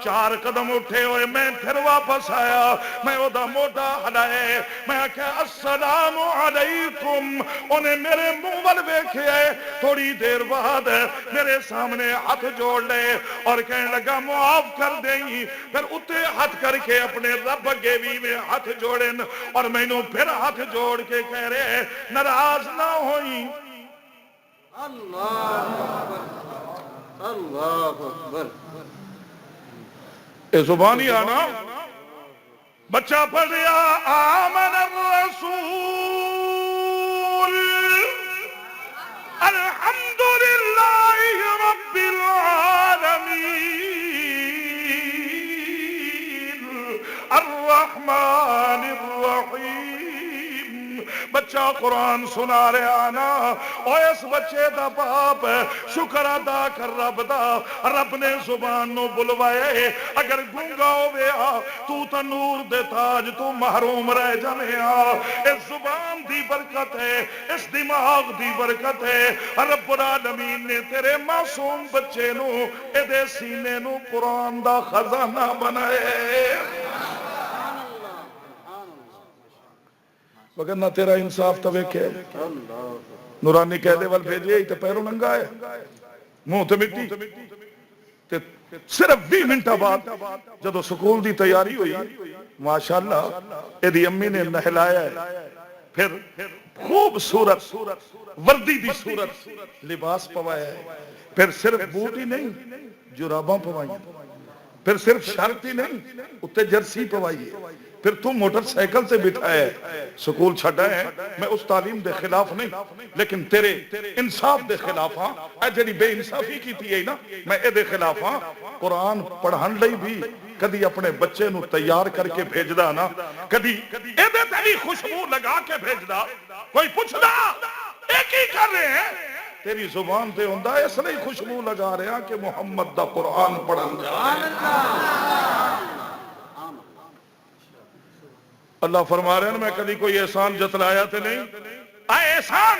چار قدم اٹھے ہوئے میں پھر واپس آیا، میں او دا موٹا ہلائے، میں آکھا السلام علیکم، انہیں میرے منہ ول ویکھے ہے، تھوڑی دیر بعد میرے سامنے ہاتھ جوڑ لے اور کہنے لگا معاف کر دیں، پھر اتے ہاتھ کر کے اپنے رب اگے بھی میں ہاتھ جوڑن، اور میں نو پھر ہاتھ جوڑ کے کہہ رہے ناراض نہ ہوئی۔ اللہ اکبر، اللہ اکبر۔ اے زبان ہی آنا بچہ پڑھ رہا آمن الرسول الحمدللہ رب العالمین الرحمن الرحیم۔ بچہ قرآن سنا رہا نا، اور اس بچے دا باپ شکر ادا کر رب دا، رب نے زبان نو بلوائے، اگر گونگا ہوئے تو تنور دے تاج تو محروم رہ جانے اس زبان دی برکت ہے، اس دماغ دی برکت ہے، رب العالمین نے تیرے معصوم بچے نو ایدے سینے نو قرآن دا خزانہ بنائے، وگر نہ تیرا انصاف تو ویکھے نورانی قیدے وال بھیجے ہی تو پیروں ننگا ہے، منہ تے مٹی، صرف 20 منٹا بعد جدو سکول دی تیاری ہوئی، ماشاءاللہ ایدی امی نے نہلایا ہے، پھر خوبصورت وردی دی صورت لباس پوایا ہے، پھر صرف بوٹ ہی نہیں جراباں پوائی، پھر صرف شرط ہی نہیں اتنے جرسی پوائی ہے، پھر تم موٹر سائیکل سے بٹھائے ہے، سکول چھڑا ہے۔ میں اس تعلیم دے خلاف نہیں، لیکن تیرے انصاف دے خلاف ہاں، اے جڑی بے انصافی کی تھی ہے نا، میں اے دے خلاف ہاں۔ قرآن پڑھان لئی بھی کدی اپنے بچے نو تیار کر کے بھیجدا نا، کدی اے دے تیری خوشبو لگا کے بھیجدا، کوئی پوچھدا ایک ہی کر رہے ہیں، تیری زبان تے ہوندا اس لیے خوشبو لگا رہے ہیں کہ محمد دا قرآن پڑھن جا رہے ہیں۔ اللہ فرما رہے ہیں میں کدی کوئی احسان جتلایا تے نہیں، اے احسان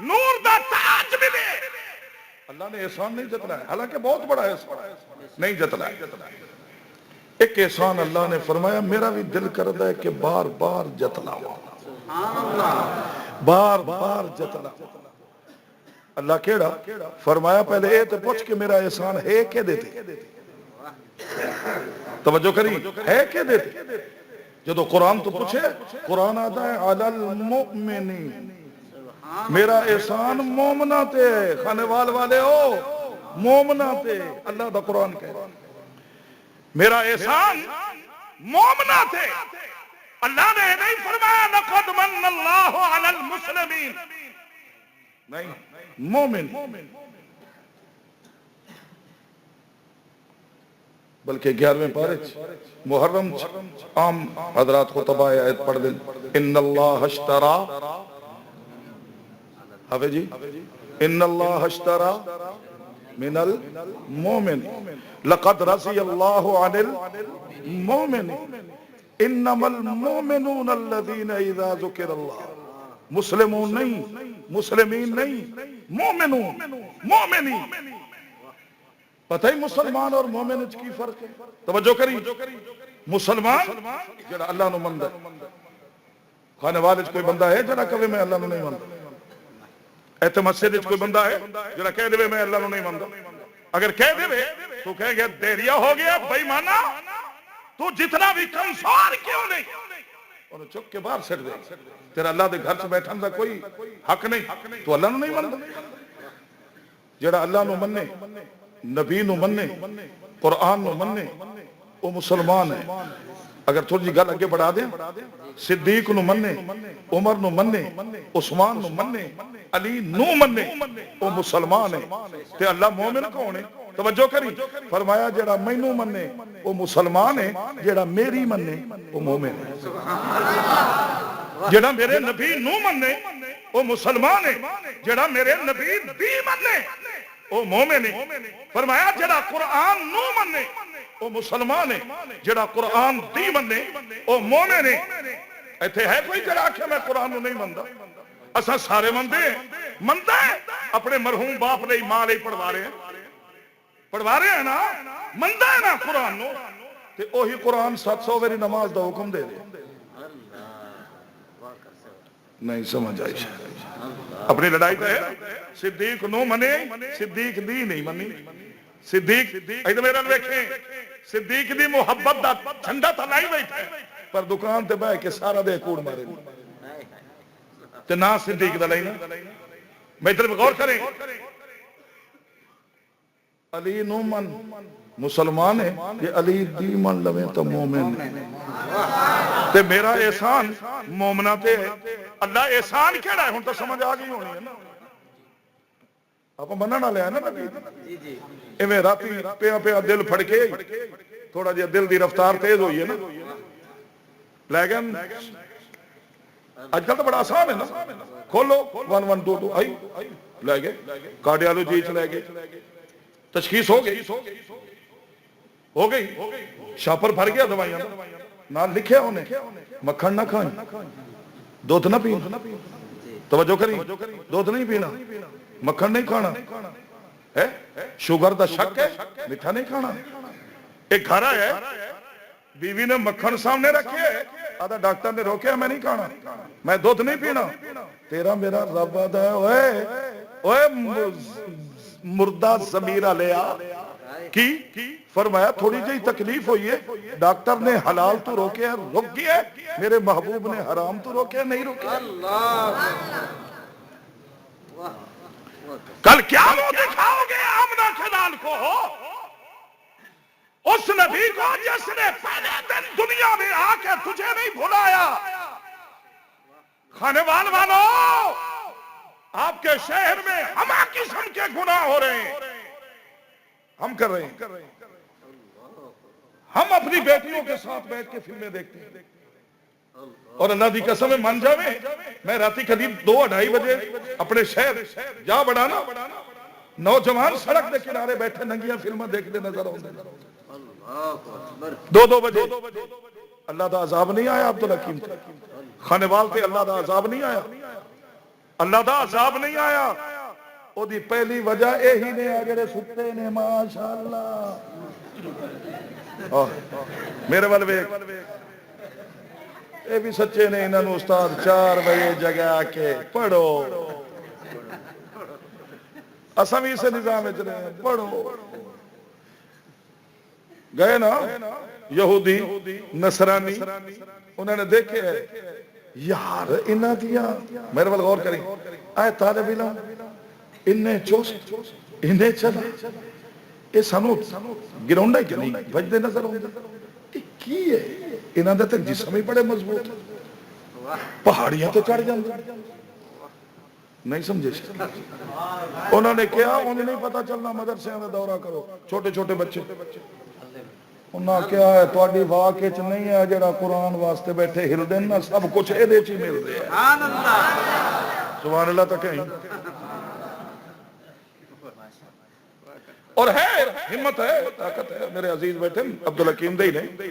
نور دا تاج ملے، اللہ نے احسان نہیں جتلایا، حالانکہ بہت بڑا احسان نہیں جتلایا۔ ایک احسان اللہ نے فرمایا میرا بھی دل کرتا ہے کہ بار بار جتلاواں، بار بار جتلاواں۔ اللہ کیڑا فرمایا پہلے اے تے پوچھ کے میرا احسان ہے کہ دیتے، توجہ کری، ہے کہ دیتے؟ جدو قرآن تو پوچھے، قرآن آتا ہے علی المؤمنین، میرا احسان مومنہ تے، خانے والے ہو مومنہ تے، اللہ دا قرآن کہہ رہا میرا احسان مومنہ تے۔ اللہ نے نہیں فرمایا لقد من اللہ علی المسلمین، نہیں، مومن، بلکہ 11ویں پارے محرم عام حضرات کو تباہ آیت پڑھ دیں، ان اللہ اشترا، حافظ جی، ان اللہ اشترا من المومن لقد رضی اللہ عن المومن انما المومنون الذین اذا ذکر اللہ، مسلمون نہیں، مسلمین نہیں، مومنون، مومنین۔ پتہ ہی مسلمان اور مومن کی فرق ہے، توجہ کری، مسلمان جڑا اللہ نو مندہ، خانے والے کوئی بندہ ہے جڑا کہے میں اللہ نو نہیں مندہ، ایتھے مسجد کوئی بندہ ہے جڑا کہہ دے میں اللہ نو نہیں مندہ، اگر کہہ دے تو کہے گا دیریا ہو گیا بے ایمانا، تو جتنا بھی کمزور کیوں نہیں، انہوں چک کے باہر سٹ دے، تیرا اللہ دے گھر سے بیٹھن دا کوئی حق نہیں، تو اللہ نو نہیں مندہ۔ جڑا اللہ نو مننے، نبی نو مننے، قرآن نو مننے، وہ مسلمان ہے۔ اگر تھوڑی جی گل اگے بڑھا دیں، صدیق نو مننے، عمر نو مننے، عثمان نو مننے، علی نو مننے، وہ مسلمان ہے۔ تے اللہ مومن کون ہے؟ توجہ کری، فرمایا جڑا مینوں مننے وہ مسلمان ہے، جڑا میری مننے وہ مومن ہے۔ جڑا میرے نبی نو مننے وہ مسلمان ہے، جڑا میرے نبی دی مننے وہ مومن ہے۔ فرمایا جڑا قرآن نو مننے وہ مسلمان ہے، جڑا قرآن دی مننے وہ مومن ہے۔ ایتھے ہے کوئی جڑا آکھے میں قرآن نو نہیں مندا؟ اساں سارے مندے ہیں، مندہ ہے اپنے مرحوم باپ لئی ماں لئی پڑھوا رہے ہیں نا، مندہ ہے نا قرآن نو، تے اوہی قرآن 700 واری نماز دا حکم دے دے۔ نہیں سمجھ آئی شاید اپنی لڑائی تو ہے، صدیق نو منے، صدیق دی نہیں منی، صدیق ایدہ میرا دیکھیں، صدیق دی محبت دا جھنڈا تلائی بیٹھا ہے، پر دکان تے بے کے سارا دے کوڑ مارے تے نا صدیق دا لینا۔ میں ادھر غور کریں، علی نو من مسلمان ہے، یہ علی دی من لویں تو مومن ہے، تے میرا احسان مومنہ تے ہے۔ اللہ احسان کیڑا ہے ہن تو سمجھ آ گئی ہونی ہے نا، آپ مننا لے آئے نا نبی، ایویں راتی پیا دل پھڑ کے تھوڑا جہا دل دی رفتار تیز ہوئی ہے نا، لیکن آج کل تو بڑا آسان ہے نا، کھولو 1122 آئی لے گئے، کارڈیالوجی چ لے گئے، تشخیص ہو گئی، شاپر بھر گیا دوائیاں نہ لکھے ہونے، مکھن نہ کھائیں، دودھ نہ پینا، توجہ کری، دودھ نہیں پینا، مکھن نہیں کھانا ہے، شوگر دا شک ہے، میٹھا نہیں کھانا۔ ایک گھر ہے، بیوی نے مکھن سامنے رکھے، آدھا ڈاکٹر نے روکیا میں نہیں کھانا، میں دودھ نہیں پینا، تیرا میرا رب آدھا ہے اوے مردہ ضمیرہ لیا کی، فرمایا تھوڑی جہی تکلیف ہوئی ہے، ڈاکٹر نے حلال تو روکے ہیں رک گیا، میرے محبوب نے حرام تو روکے نہیں روکے۔ کل کیا منہ دکھاؤ گے آمنہ کے لال کو، اس نبی کو جس نے پہلے دن دنیا میں آ کے تجھے نہیں بھلایا۔ خانے والو، آپ کے شہر میں ہما قسم کے گناہ ہو رہے ہیں، ہم کر رہے ہیں، ہم اپنی بیٹیوں کے ساتھ بیٹھ کے فلمیں دیکھتے ہیں، اور اللہ دی قسم من جاوے، میں راتی قریب 2-2:30 بجے اپنے شہر جا بڑھانا، نوجوان سڑک دے کنارے بیٹھے ننگیاں فلمیں دیکھتے نظر آتے، 2 بجے۔ اللہ دا عذاب نہیں آیا عبدالحکیم تے، خانوال تے اللہ دا عذاب نہیں آیا، اللہ دا عذاب نہیں آیا، ਉਹਦੀ ਪਹਿਲੀ ਵਜ੍ਹਾ ਇਹੀ ਨੇ ਆ ਜਿਹੜੇ ਸੁੱਤੇ ਨੇ ਮਾਸ਼ਾਅੱਲਾ ਮੇਰੇ ਵੱਲ ਵੇਖ ਇਹ ਵੀ ਸੱਚੇ ਨੇ ਇਹਨਾਂ ਨੂੰ ਉਸਤਾਦ 4 ਵਜੇ ਜਗਾ ਕੇ ਪੜੋ ਅਸਾਂ ਵੀ ਇਸੇ ਨਿਜ਼ਾਮ ਵਿੱਚ ਰਹੇ ਪੜੋ ਗਏ ਨਾ ਯਹੂਦੀ ਨਸਰਾਨੀ ਉਹਨਾਂ ਨੇ ਦੇਖਿਆ ਯਾਰ ਇਹਨਾਂ ਦੀਆਂ ਮੇਰੇ ਵੱਲ ਗੌਰ ਕਰੀ ਆਏ ਤਾਲਿਬ ਇਲਮ ਇੰਨੇ ਚੁਸਤ ਇੰਨੇ ਚਲਾ ਇਹ ਸਾਨੂੰ ਗਿਰਾਉਂਦਾ ਕਿ ਨਹੀਂ ਵੱਜਦੇ ਨਜ਼ਰ ਆਉਂਦੇ ਇਹ ਕੀ ਹੈ ਇਹਨਾਂ ਦਾ ਤਾਂ ਜਿਸਮ ਹੀ ਬੜੇ ਮਜ਼ਬੂਤ ਪਹਾੜੀਆਂ ਤੇ ਚੜ ਜਾਂਦੇ ਨਹੀਂ ਸਮਝੇ ਉਹਨਾਂ ਨੇ ਕਿਹਾ ਉਹਨੂੰ ਨਹੀਂ ਪਤਾ ਚੱਲਣਾ ਮਦਰਸਿਆਂ ਦਾ ਦੌਰਾ ਕਰੋ ਛੋਟੇ ਛੋਟੇ ਬੱਚੇ ਉਹਨਾਂ ਕਿਹਾ ਹੈ ਤੁਹਾਡੀ ਵਾਕ ਵਿੱਚ ਨਹੀਂ ਹੈ ਜਿਹੜਾ ਕੁਰਾਨ ਵਾਸਤੇ ਬੈਠੇ ਹਿਲਦੇ ਨਾ ਸਭ ਕੁਝ ਇਹਦੇ ਚ ਹੀ ਮਿਲਦੇ ਆ ਸੁਭਾਨ ਅੱਲਾਹ ਸੁਭਾਨ ਅੱਲਾਹ ਤਾਂ ਕਹੀਂ اور ہے ہمت ہے طاقت ہے میرے عزیز بیٹھے عبدالحکیم دے ہی نے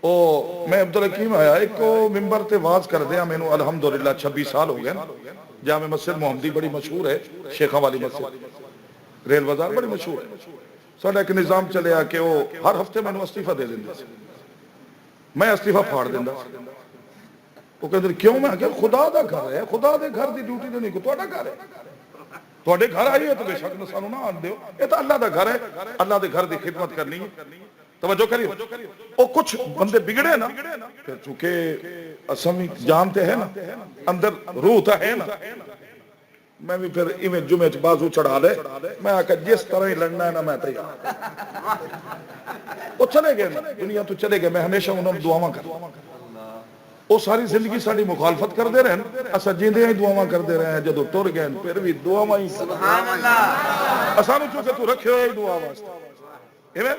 او میں عبدالحکیم آیا ایک کو ممبر تے واز کر دیا میں نو الحمدللہ 26 سال ہو گئے جامع مسجد محمدی بڑی مشہور ہے شیخاں والی مسجد ریل بازار بڑی مشہور ہے ساڈا ایک نظام چلیا کہ وہ ہر ہفتے میں نو استعفیٰ دے دیندے سی میں استعفیٰ پھاڑ دیندا وہ کہندے کیوں میں کہ خدا دا گھر ہے خدا دے گھر دی ڈیوٹی تے نہیں کو تہاڈا گھر ہے تھوڑے گھر آئی ہے تو بے شک سانو نہ آن دیو یہ تو اللہ دا گھر ہے اللہ دے گھر دی خدمت کرنی ہے توجہ کریو او کچھ بندے بگڑے نا چونکہ اسمی جانتے ہیں نا اندر روح تا ہے نا میں بھی پھر ایویں جمعے چ بازو چڑھا لے میں آکا جس طرح ہی لڑنا ہے نا میں تیار وہ چلے گئے نا دنیا تو چلے گئے میں ہمیشہ انہوں نے دعاواں کر وہ ساری زندگی ساری مخالفت کر دے رہے ہیں اسا جیندے ہیں دعاواں کر دے رہے ہیں جدو ٹر گئے پھر بھی دعاواں ہی سبحان اللہ اسانو چونکہ تو رکھے ہوئے دعا واسطے ایویں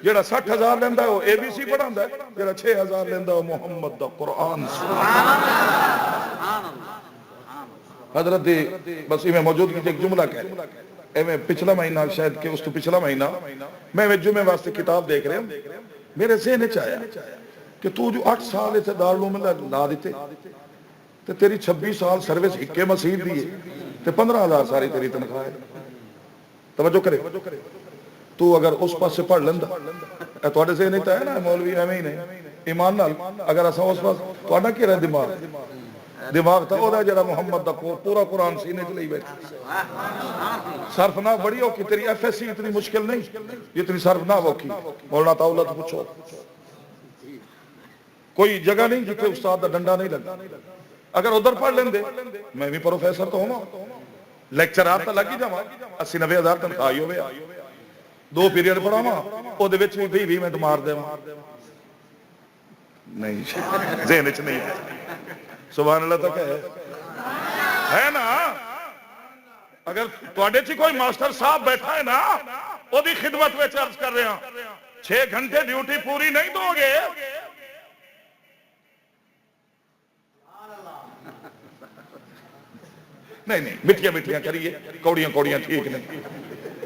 جیڑا 60,000 لیندا ہے وہ اے بی سی پڑھاندا ہے جیڑا 6,000 لیندا ہے محمد دا قرآن سبحان اللہ حضرت بس میں موجود کی ایک جملہ کہہ ایویں پچھلا مہینہ شاید کہ اس تو پچھلا مہینہ میں جمعے واسطے کتاب دیکھ رہے ہوں میرے ذہن وچ آیا کہ تو جو 8 سال اتنے دارالعلوم میں لا دیتے تے تیری 26 سال سروس ہکے مسیح دیئے تے 15,000 ساری تیری تنخواہ ہے توجہ کرے تو اگر اس پاس سے پڑھ لندہ توڑے سے نہیں تا ہے نا مولوی ہمیں ہی نہیں ایمان نال اگر ایسا اس پاس توڑا کی رہے دماغ تھا وہ دا جڑا محمد دا پورا قرآن سینے چلے بیٹھے صرف نہ بڑی ہو کہ تیری ایف ایس سی اتنی مشکل نہیں جتنی صرف نہ ہو کی مولانا تعالیٰ تو پوچھو کوئی جگہ نہیں جتنے استاد دا ڈنڈا نہیں لگا اگر ادھر پڑھ لیں دے میں بھی پروفیسر تو ہوں لیکچرار تا لگی جاما 80-90 ہزار تنخواہی ہوئے 2 پیریڈ پڑھا ماں او دے وچ بھی 20 منٹ مار دے ماں نہیں ذہن وچ نہیں ہے سبحان اللہ تک ہے نا اگر تواڈے چ کوئی ماسٹر صاحب بیٹھا ہے نا او دی خدمت وچ عرض کر رہے ہیں 6 گھنٹے ڈیوٹی پوری نہیں دو گے نہیں مٹھیاں کریے کوڑیاں ٹھیک نہیں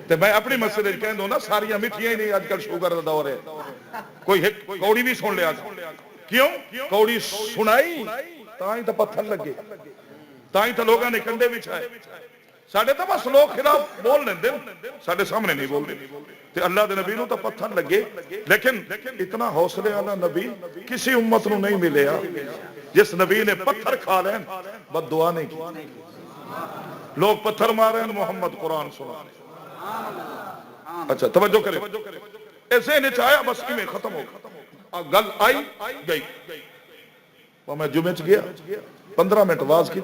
تے میں اپنی مسئلے کہہ دوں نا ساریاں مٹھیاں ہی نہیں آج کل شوگر دا دور ہے کوئی کوڑی بھی سن لیا کیوں کوڑی سنائی تائیں تو پتھر لگے تائیں تو لوگاں نے کنڈے بچھائے ساڑھے تو بس لوگ خلاف بول لیں دن ساڑھے سامنے نہیں بول رہے تے اللہ دے نبی نو تو پتھر لگے لیکن اتنا حوصلے والا نبی کسی امت نو نہیں ملے جس نبی نے پتھر کھا لیں بد دعا نہیں کی لوگ پتھر مارے ہیں محمد قرآن سنا اچھا توجہ کرے ایسے نے چاہیا بس میں ختم ہو گل آئی گئی وہ میں جمعہ چ گیا 15 منٹ واز کی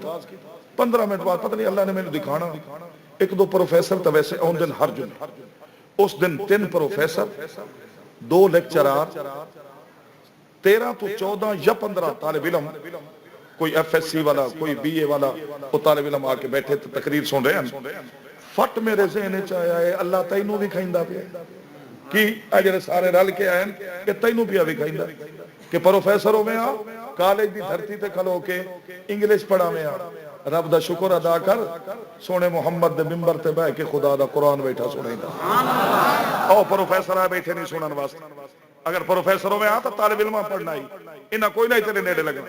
15 منٹ بعد پتہ نہیں اللہ نے میں نے دکھانا ایک دو پروفیسر تو ویسے اون دن ہر جمعہ اس دن 3 پروفیسر 2 لیکچرار 13 تو 14 یا 15 طالب علم کوئی ایف ایس سی والا کوئی بی اے والا وہ طالب علم آ کے بیٹھے تقریر سن رہے ہیں فٹ میرے ذہن چاہیا ہے اللہ تینوں بھی کھائندا پیا کی اجر سارے رل کے آئے کہ تینوں پیا بھی کھائندا کہ پروفیسر ہوے آ کالج دی دھرتی تے کھلو کے انگلش پڑھاویں آ رب دا شکر ادا کر سونے محمد دے منبر تے بیٹھ کے خدا دا قرآن بیٹھا سنیندا او پروفیسر آ بیٹھے نہیں سنن واسطے اگر پروفیسر ہوے آ تو طالب علم پڑھنا ہی انہاں کوئی نہیں تیرے نیڑے لگا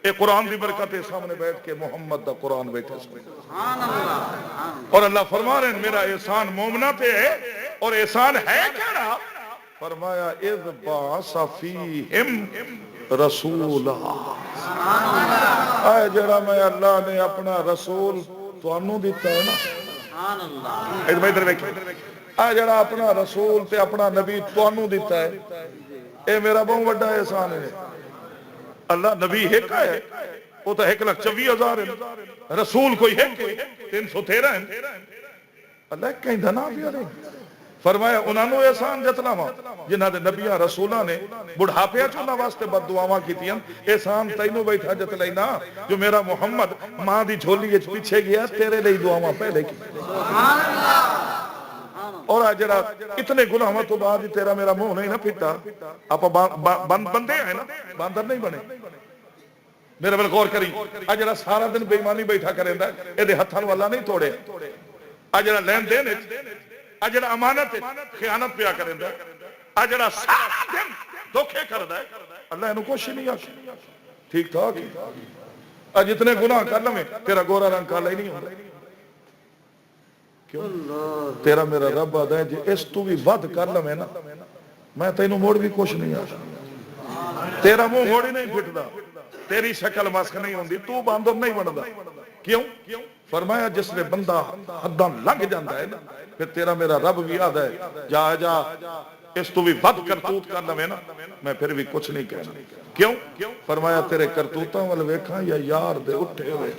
یہ قرآن دی برکت ہے، سامنے بیٹھ کے محمد دا قرآن بیٹھے سن۔ سبحان اللہ، اور اللہ فرما رہے ہیں میرا احسان مومنہ پہ ہے، اور احسان ہے کیا؟ فرمایا اذ بعث فیہم رسولا، اے جڑا میں اللہ نے اپنا رسول تانوں دیتا ہے نا، سبحان اللہ، ادھر دیکھیں، اے جڑا اپنا رسول تے اپنا نبی تانوں دیتا ہے، اے میرا بہت بڑا احسان ہے۔ اللہ نبی ایک ہے، وہ تو 1,24,000 ہے، رسول کوئی ہے کہ 313 ہے، اللہ کہیں دھنا پیا نہیں۔ فرمایا انہوں نے احسان جتنا وا جنہ دے نبیاں رسولاں نے بڑھاپے چونا واسطے بد دعاواں کیتیاں، احسان تینوں بیٹھا جت لینا جو میرا محمد ماں دی جھولی وچ پیچھے گیا تیرے لئی دعاواں پہلے کی۔ اور آج جڑا اتنے گناہاں تو بعد تیرا میرا منہ نہیں نہ پھٹا، آپ بندے ہیں نا، باندر نہیں بنے۔ میرے بل غور کری، آج جڑا سارا دن بے ایمانی بیٹھا کریندا ہے، اے دے ہتھاں نوں اللہ نہیں توڑے۔ آج جڑا لین دین آج جڑا امانت خیانت پیا کریندا ہے، آج جڑا سارا دن دھوکے کردا ہے، اللہ انہوں کچھ نہیں آکھی، ٹھیک ٹھاک۔ آج جتنے گناہ کر لیں تیرا گورا رنگ کالا ہی نہیں ہوتا، کیوں؟ تیرا میرا رب آدھا ہے جی اس تو بھی ود کر لیں نا میں تینوں موڑ بھی کچھ نہیں آتا، تیرا منہ موڑ ہی نہیں پھٹدا، تیری شکل مسخ نہیں ہوندی، تو باندر نہیں بندا۔ کیوں؟ فرمایا جس نے بندہ حداں لنگ جاندا ہے نا، پھر تیرا میرا رب بھی آدھا ہے جا جا اس تو بھی ود کرتوت کر لیں نا میں پھر بھی کچھ نہیں کہنا۔ کیوں؟ فرمایا تیرے کرتوتاں وال ویکھاں یا یار دے اٹھے ہوئے۔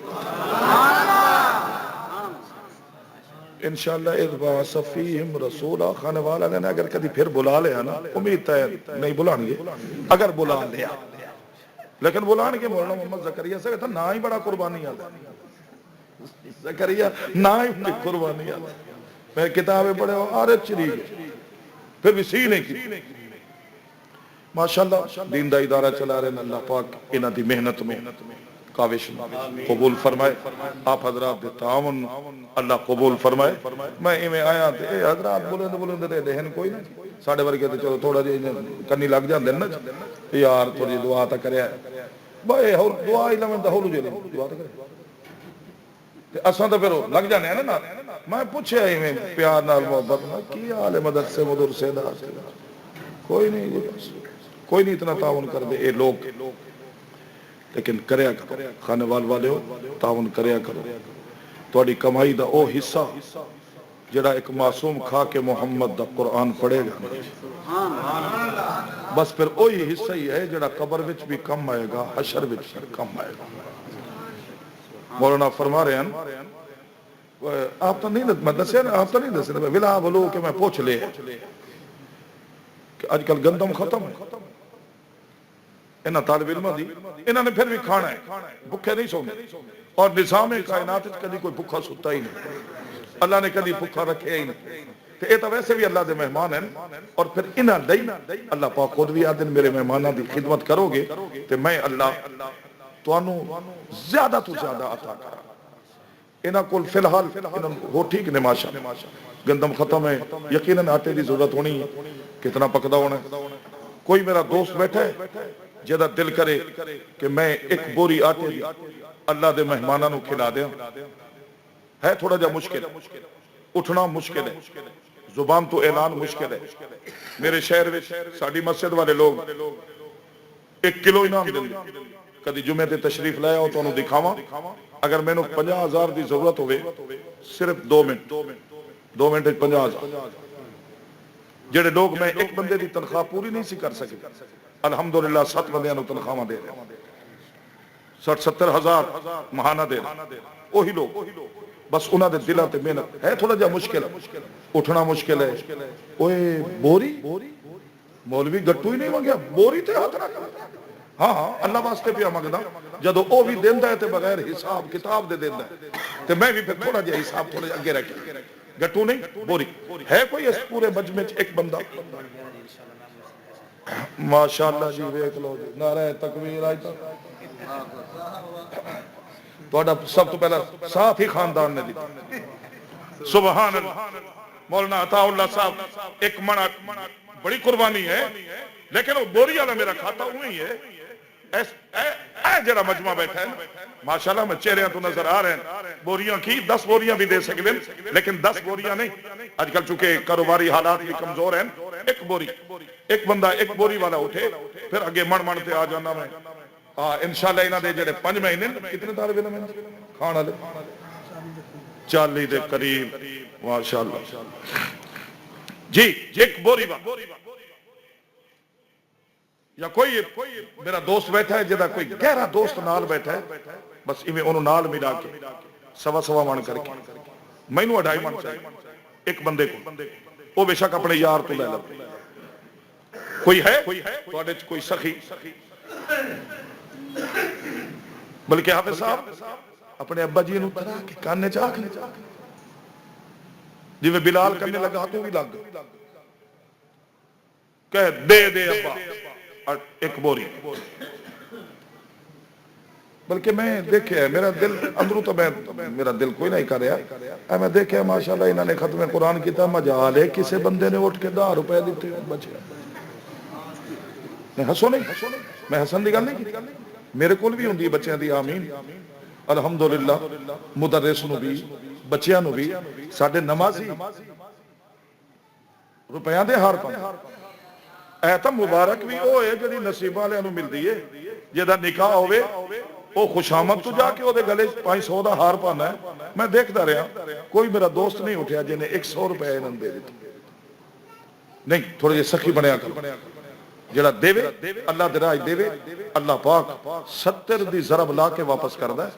انشاءاللہ اذ بعث فیہم رسولا، خانے والا نے اگر کدی پھر بلا لیا نا، امید ہے نہیں بلان گے، اگر بلا لیا لیکن بلان کے مولانا محمد زکریا سے کہتا نا ہی بڑا قربانی آتا، زکریا نا ہی بڑی قربانی آتا۔ میں کتابیں پڑھے ہو آرت چلی گئے، پھر بھی سی نہیں کی۔ ماشاءاللہ دین دا ادارہ چلا رہے ہیں، اللہ پاک انہ دی محنت میں کاوش قبول فرمائے، آپ حضرات دے تعاون اللہ قبول فرمائے۔ میں ایمیں آیا تھے اے حضرات بلند بلند دے لہن کوئی نہیں، ساڑھے ورگے تے چلو تھوڑا جی کنی لگ جان دینا یار تھوڑی دعا تا کریا ہے بھائی، دعا ہی لمن دا ہولو جی دعا تا کرے اساں تو پھر لگ جانے ہیں نا۔ میں پوچھے ایمیں پیار نال محبت میں کی حال ہے مدد سے مدر سے دا کوئی نہیں، کوئی نہیں اتنا تعاون کر دے اے لوگ، لیکن کریا کرو، خانے وال والے ہو تعاون کریا کرو۔ تھوڑی کمائی دا او حصہ جڑا ایک معصوم کھا کے محمد دا قرآن پڑھے گا، بس پھر وہی حصہ ہی ہے جڑا قبر وچ بھی کم آئے گا، حشر وچ بھی کم آئے گا۔ مولانا فرما رہے ہیں آپ تو نہیں میں دسیا نا، آپ تو نہیں دسیا ولا بلو کہ میں پوچھ لے کہ آج کل گندم ختم ہے، انہاں طالب علماں دی انہاں نے پھر بھی کھانا ہے، بھوکے نہیں سونے، اور نظام کائنات کدی کوئی بھوکا ستا ہی نہیں، اللہ نے کدی بھوکا رکھے ہی نہیں۔ تو یہ تو ویسے بھی اللہ دے مہمان ہیں، اور پھر انہاں لئی اللہ پاک خود بھی آدھے میرے مہماناں دی خدمت کرو گے تو میں اللہ توانوں زیادہ تو زیادہ عطا کرا۔ انہاں کول فی الحال وہ ٹھیک نے ماشاء گندم ختم ہے، یقیناً آٹے دی ضرورت ہونی ہے، کتنا پکدا ہونا ہے۔ کوئی میرا دوست بیٹھا ہے جہاں دل کرے کہ میں ایک بوری آٹے دی اللہ دے مہماناں نوں کھلا دیاں، ہے تھوڑا جا مشکل، اٹھنا مشکل ہے، زبان تو اعلان مشکل ہے۔ میرے شہر میں ساڑی مسجد والے لوگ 1 کلو انعام دیں گے، کدی جمعے تے تشریف لایا ہو تو انہوں دکھاواں، اگر میں نو 50,000 دی ضرورت ہوئے صرف 2 منٹ 50,000 جڑے لوگ میں ایک بندے دی تنخواہ پوری نہیں سی کر سکے، الحمدللہ 7 بندیاں نو تنخواہ دے رہے ہیں، 60-70,000 ماہانہ دے رہے ہیں، وہی لوگ بس انہاں دے دلاں تے محنت ہے، تھوڑا جا مشکل ہے، اٹھنا مشکل ہے۔ اوے بوری مولوی گٹو ہی نہیں مانگیا، بوری تے ہاتھ نہ کر، ہاں ہاں اللہ واسطے پیا مانگدا، جدو او بھی دیندا ہے تے بغیر حساب کتاب دے دیندا ہے تے میں بھی پھر تھوڑا جا حساب تھوڑا جا اگے رکھ کے گٹو نہیں بوری ہے۔ کوئی اس پورے مجمع چ ایک بندہ ماشاءاللہ جی ویکھ لو جی، نعرہ تکبیر آج تک تہاڈا سب تو پہلا ساتھ ہی خاندان نے دی، سبحان اللہ۔ مولانا عطا اللہ صاحب ایک منع بڑی قربانی ہے، لیکن وہ بوری والا میرا کھاتا وہی ہے، اے جڑا مجمع بیٹھا ہے ماشاءاللہ میں چہرے تو نظر آ رہے ہیں بوریاں کی 10 بوریاں بھی دے سکتے ہیں لیکن 10 بوریاں نہیں آج کل چونکہ کاروباری حالات بھی کمزور ہیں ایک بوری ایک بندہ ایک بوری والا اٹھے پھر اگے من تے آ جانا میں انشاءاللہ انہاں دے جڑے 5 مہینے کتنے طالب علم ہیں کھان والے 40 دے قریب ماشاءاللہ جی ایک بوری یا کوئی میرا دوست بیٹھا ہے جدا کوئی گہرا دوست نال بیٹھا ہے بس ایویں انہوں نال ملا کے سوا من کر کے مینوں 2.5 من چاہیے ایک بندے کو وہ بے شک اپنے یار تو لے لو کوئی ہے تواڈے کوئی سخی بلکہ حافظ صاحب اپنے ابا جی نوں ترا کے کانے چاک جی میں بلال کرنے لگا تو بھی لگ کہ دے ابا ایک بوری بلکہ میں دیکھے میرا دل اندروں تو میرا دل کوئی نہیں کر رہا میں دیکھے ماشاءاللہ انہوں نے ختم قرآن کیتا مجال ہے کسی بندے نے اٹھ کے 10 روپے دیتے بچے میں ہسو نہیں میں حسن دی گل نہیں کی میرے کول بھی ہوندی بچیاں دی آمین الحمدللہ مدرس نو بھی بچیاں نو بھی ساڈے نمازی روپیاں دے ہار پاندے اے تا مبارک بھی او ہے جڑی نصیب والےاں نو ملدی ہے جدا نکاح ہوے او خوشامد تو جا کے او دے گلے 500 دا ہار پانا ہے میں دیکھدا رہا کوئی میرا دوست نہیں اٹھیا جنے 100 روپے انہاں دے دتے نہیں تھوڑے جے سخی بنیا کر جڑا دے اللہ دے راہ دے اللہ پاک 70 دی ضرب لا کے واپس کردا ہے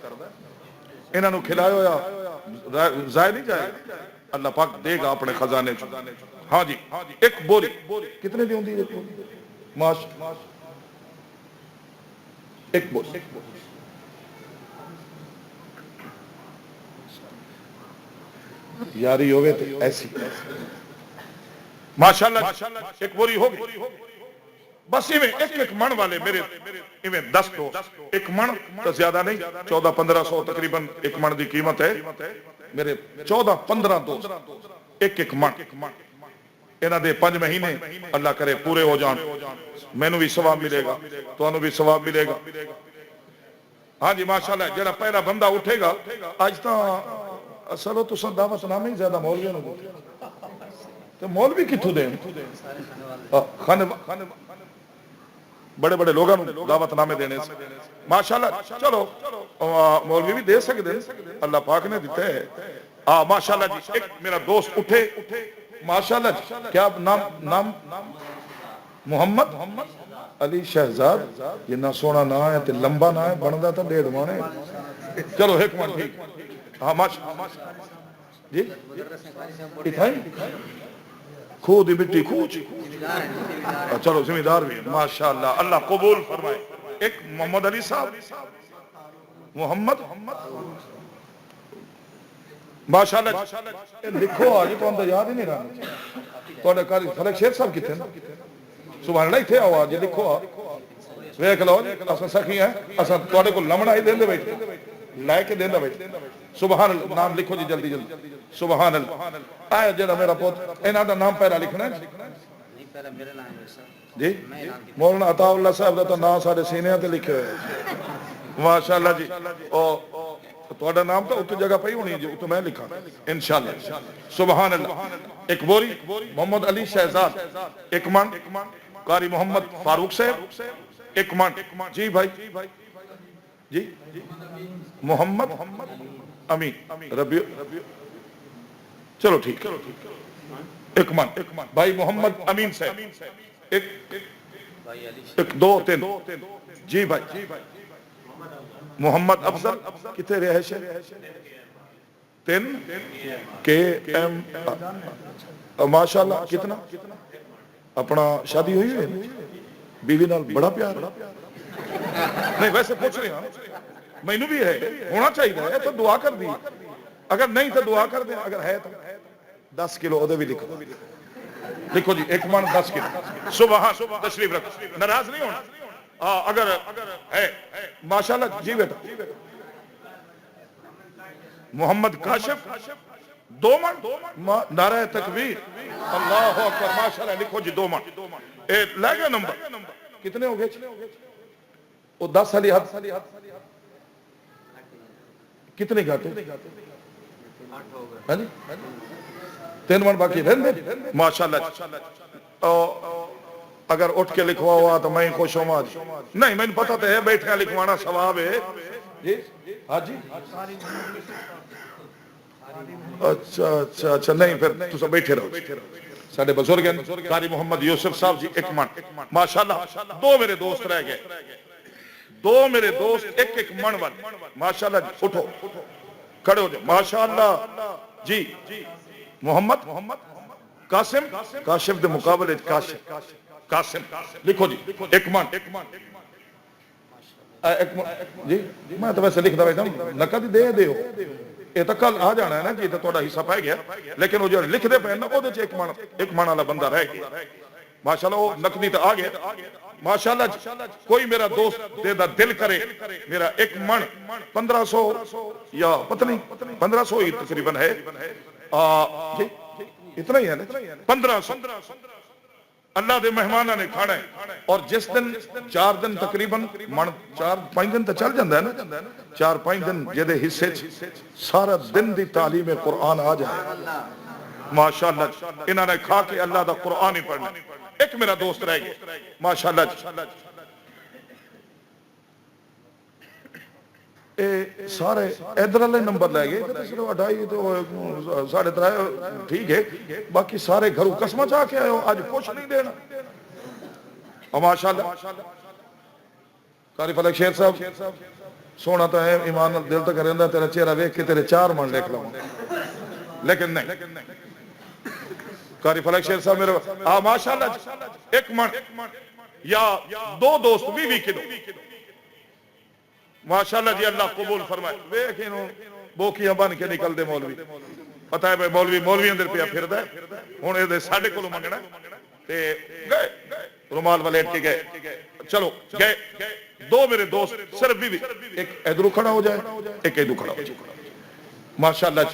انہاں نو کھلایا ہویا ضائع نہیں جائے اللہ پاک دے گا اپنے خزانے چ ہاں جی ایک بوری کتنے دی ہوندی ہے ماش ایک بوری یاری ہوئے تو ایسی ماشاءاللہ ایک بوری ہوگی بس ایک من والے میرے 10 دوست ایک من تو زیادہ نہیں 1400-1500 تقریباً ایک من دی قیمت ہے میرے 14-15 دوست ایک من انہاں دے 5 مہینے اللہ کرے پورے ہو جان مینوں بھی ثواب ملے گا تانوں بھی ثواب ملے گا ہاں جی ماشاءاللہ جڑا پہلا بندہ اٹھے گا اج تا اصل تو سن دعوت نامے ہی زیادہ مولویاں نوں دیتے تے مولوی کتھوں دین بڑے بڑے لوگاں نوں دعوت نامے دینے ماشاءاللہ چلو مولوی بھی دے سکدے اللہ پاک نے دیتا ہے ماشاءاللہ جی ایک میرا دوست اٹھے ماشاءاللہ کیا نام محمد علی شہزاد جنہ سونا نہ ہے تے لمبا نہ ہے بندا تا 1.5 مانے چلو ایک من ٹھیک ہاں جی اتھائی خو دی مٹی کھوچ چلو زمیندار بھی ماشاءاللہ اللہ قبول فرمائے ایک محمد علی صاحب محمد ماشاءاللہ لکھو آج تو اندر یاد ہی نہیں رہا تو کاری خلق شیر صاحب کتنے سبحان اللہ تھے آواز جی لکھو ویکھ لو اساں سخی ہیں اساں تواڈے کو لمڑا ہی دیندے بیٹھے لے کے دیندے بیٹھے سبحان اللہ نام لکھو جی جلدی جلدی سبحان اللہ اے جڑا میرا پوت انہاں دا نام پہلا لکھنا ہے نہیں پہلا میرا نام ہے سر جی مولانا عطا اللہ صاحب دا نام سارے سینے تے لکھے ہوئے ماشاءاللہ جی او تواڈا نام تو اتنے جگہ پئی ہونی جی اتنے میں لکھا انشاءاللہ سبحان اللہ ایک بوری محمد علی شہزاد ایک من قاری محمد فاروق صاحب ایک من جی بھائی جی محمد امین ربیع چلو ٹھیک ایک من بھائی محمد امین صاحب ایک 2 3 جی بھائی محمد افضل کتنے رہائش ہے 3 کے ایم ماشاءاللہ کتنا اپنا شادی ہوئی ہے بیوی نال بڑا پیار نہیں ویسے پوچھ رہے ہیں مینوں بھی ہے ہونا چاہیے تو دعا کر دی اگر نہیں تو دعا کر دیں اگر ہے تو 10 کلو ادھے بھی لکھو لکھو جی ایک من 10 کلو صبح تشریف رکھ ناراض نہیں ہونا اگر ہے ماشاءاللہ جی بیٹا محمد کاشف 2 من نعرہ تکبیر اللہ اکبر ماشاءاللہ لکھو جی 2 من لے گا نمبر کتنے ہو گئے وہ 10 والی حد کتنے گھاٹے؟ ہاں جی 3 من باقی رہنے ماشاءاللہ. اگر اٹھ کے لکھوا ہوا تو میں خوش ہوں آج. نہیں میں پتا تو ہے بیٹھے لکھوانا ثواب ہے. جی ہاں جی اچھا اچھا اچھا نہیں پھر تسا بیٹھے رہو. ساڈے بزرگ ہیں قاری محمد یوسف صاحب جی ایک من ماشاءاللہ 2 میرے دوست رہ گئے. 2 میرے دوست ایک من والے ماشاءاللہ جی. اٹھو کھڑے ہو جاؤ ماشاءاللہ جی. محمد قاسم کاشف دے مقابلے قاسم لکھو جی ایک من جی. میں تو ویسے لکھ دا نقد دے دیو یہ تو کل آ جانا ہے نا جی. تو حصہ پہ گیا لیکن وہ جو لکھ دے پہ نا وہ ایک من والا بندہ رہ گیا ماشاءاللہ. وہ نقدی تو آ گیا ماشاءاللہ. کوئی میرا دوست دے دا دل کرے میرا ایک من 1500 یا پتہ نہیں 1500 ہی تقریباً ہے جی. اتنا ہی ہے نا 1500. اللہ دے مہمانہ نے کھانا ہے. اور جس دن 4 دن تقریباً 4-5 دن تو چل جاندہ ہے نا 4-5 دن جدے حصے سارا دن دی تعلیم قرآن آ جائے ماشاءاللہ. انہوں نے کھا کے اللہ دا قرآن ہی پڑھنا. ایک میرا دوست رہ گیا ماشاءاللہ. سارے ادھر والے نمبر لے گئے 2.5 تو 3.5 ٹھیک ہے. باقی سارے گھروں قسمہ چاہ کے آئے ہو آج کچھ نہیں دینا ماشاءاللہ. قاری فلک شیر صاحب سونا تو ہے ایمان دل تو کریں دا تیرا چہرہ ویکھ کے تیرے 4 من لکھ لوں لیکن نہیں. قاری فلک شیر صاحب میرے ماشاءاللہ ایک من یا 2 دوست 20 کلو ماشاءاللہ جی. اللہ قبول فرمائے. ویکھ انہوں بوکیاں بن کے نکل دے مولوی. پتہ ہے مولوی اندر پیا پھردا ہے. ہن اے ساڈے کولوں منگنا تے گئے رومال ولیٹ کے گئے. چلو گئے 2 میرے دوست صرف بھی ایک ادھر کھڑا ہو جائے ایک ادھر کھڑا ہو جائے ماشاءاللہ.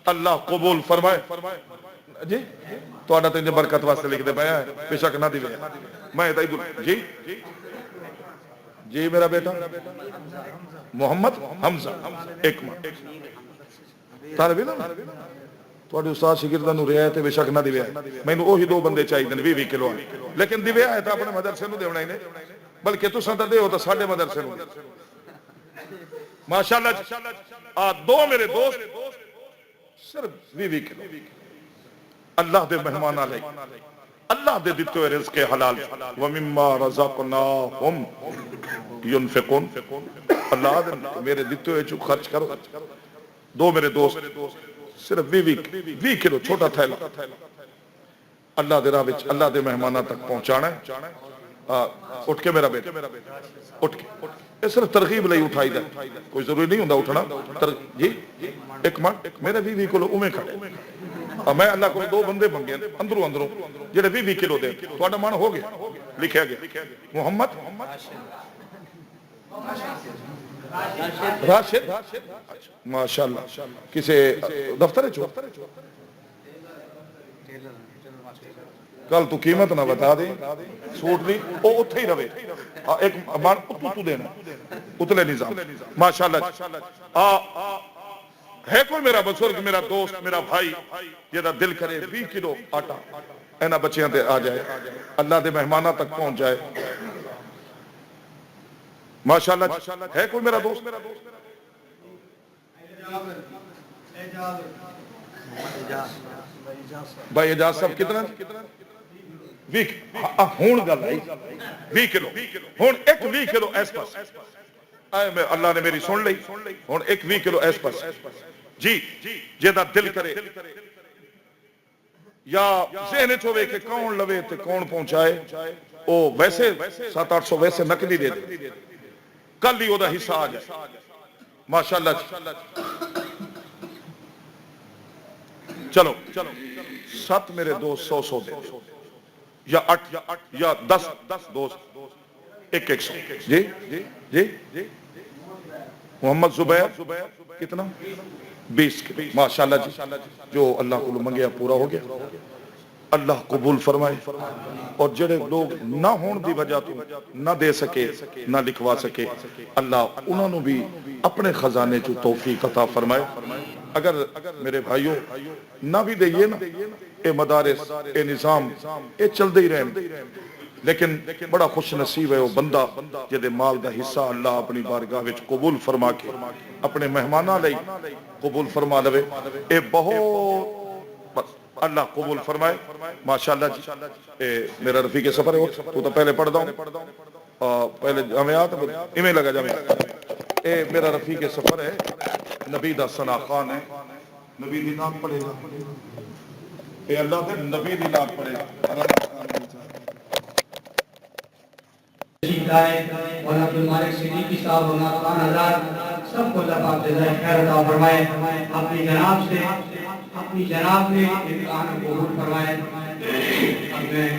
اللہ قبول فرمائے جی. تہاڈا تے برکت واسطے لکھ دے پیا ہے بے شک نہ دیوے میں ادھر جی جی. میرا بیٹا محمد حمزہ ایک من طالب علم تہاڈے استاد شاگرداں نوں رہیا تے بے شک نہ دیوے مینوں وہی 2 بندے چاہیے 20 کلو لیکن دیوے ہے تا اپنے مدرسے نوں دیونا ہی نے بلکہ تساں تے دیو تا ساڈے مدرسے نوں ماشاءاللہ. 2 میرے دوست صرف 20 کلو اللہ دے مہمان علی اللہ دے دیتے ہوئے رزق حلال وَمِمَّا رَزَقْنَاهُمْ يُنْفِقُونَ. اللہ دے میرے دیتے ہوئے چو خرچ کرو. 2 میرے دوست صرف 20 کلو چھوٹا تھیلا اللہ دے راہ وچ اللہ دے مہمانہ تک پہنچانا ہے. اٹھ کے میرا بیٹا اٹھ کے یہ صرف ترغیب لئی اٹھائی دا کوئی ضروری نہیں ہوندہ اٹھنا جی. ایک من میرے 20 کلو اویں کھڑے میں اللہ کو 2 بندے منگے اندروں جڑے 20 کلو دے. تہاڈا من ہو گیا لکھیا گیا محمد راشد ماشاءاللہ. کسے دفتر ہے کل تو قیمت نہ بتا دے سوٹ نہیں وہ اتھے ہی رہے. ایک مان تو دینا اتلے نظام ماشاءاللہ. ہے کوئی میرا بزرگ میرا دوست میرا بھائی جیدہ دل کرے 20 کلو آٹا اینا بچیاں تے آ جائے اللہ دے مہمانہ تک پہنچ جائے ماشاءاللہ. ہے کوئی میرا دوست بھائی اجاز صاحب کتنا ہون گل آئی 20 کلو ہون ایک 20 کلو ایس پاس اللہ نے میری سن لئی. ہون ایک 20 کلو ایس پاس جی جیدہ دل کرے یا ذہن چھوڑے کہ کون لوے تے کون پہنچائے او ویسے 700-800 ویسے نقلی دے دے کل ہی او دا حصہ آ جائے ماشاءاللہ. چلو 7 میرے دوست 100 دے یا 8 یا 10 دوست ایک 100 جی محمد زبیر کتنا 20 ماشاءاللہ جی. جو اللہ کو منگیا پورا ہو گیا. اللہ قبول فرمائے اور جڑے لوگ نہ ہون دی وجہ تو نہ دے سکے نہ لکھوا سکے اللہ انہوں نے بھی اپنے خزانے چو توفیق عطا فرمائے اگر میرے بھائیوں نہ بھی دئیے نا اے مدارس اے نظام اے چل دے ہی رہن لیکن بڑا خوش نصیب ہے وہ بندہ جدے مال دا حصہ اللہ اپنی بارگاہ وچ قبول فرما کے اپنے مہمانہ لئی قبول فرما لوے اے بہت بس اللہ قبول فرمائے ماشاءاللہ جی اے میرا رفیق سفر ہے تو پہلے پڑھ دا ہوں پہلے جامعات ایمیں لگا جامعات اے میرا رفیق سفر ہے نبی دا ثنا خان ہے نبی دی نام پڑھے گا اے اللہ دے نبی دی نام پڑھے گا مولانا عبد المالک صدیقی صاحب اور خان آزاد سب کو اللہ پاک جزائے خیر عطا فرمائے اپنی جناب نے امتحان قبول فرمائے اب میں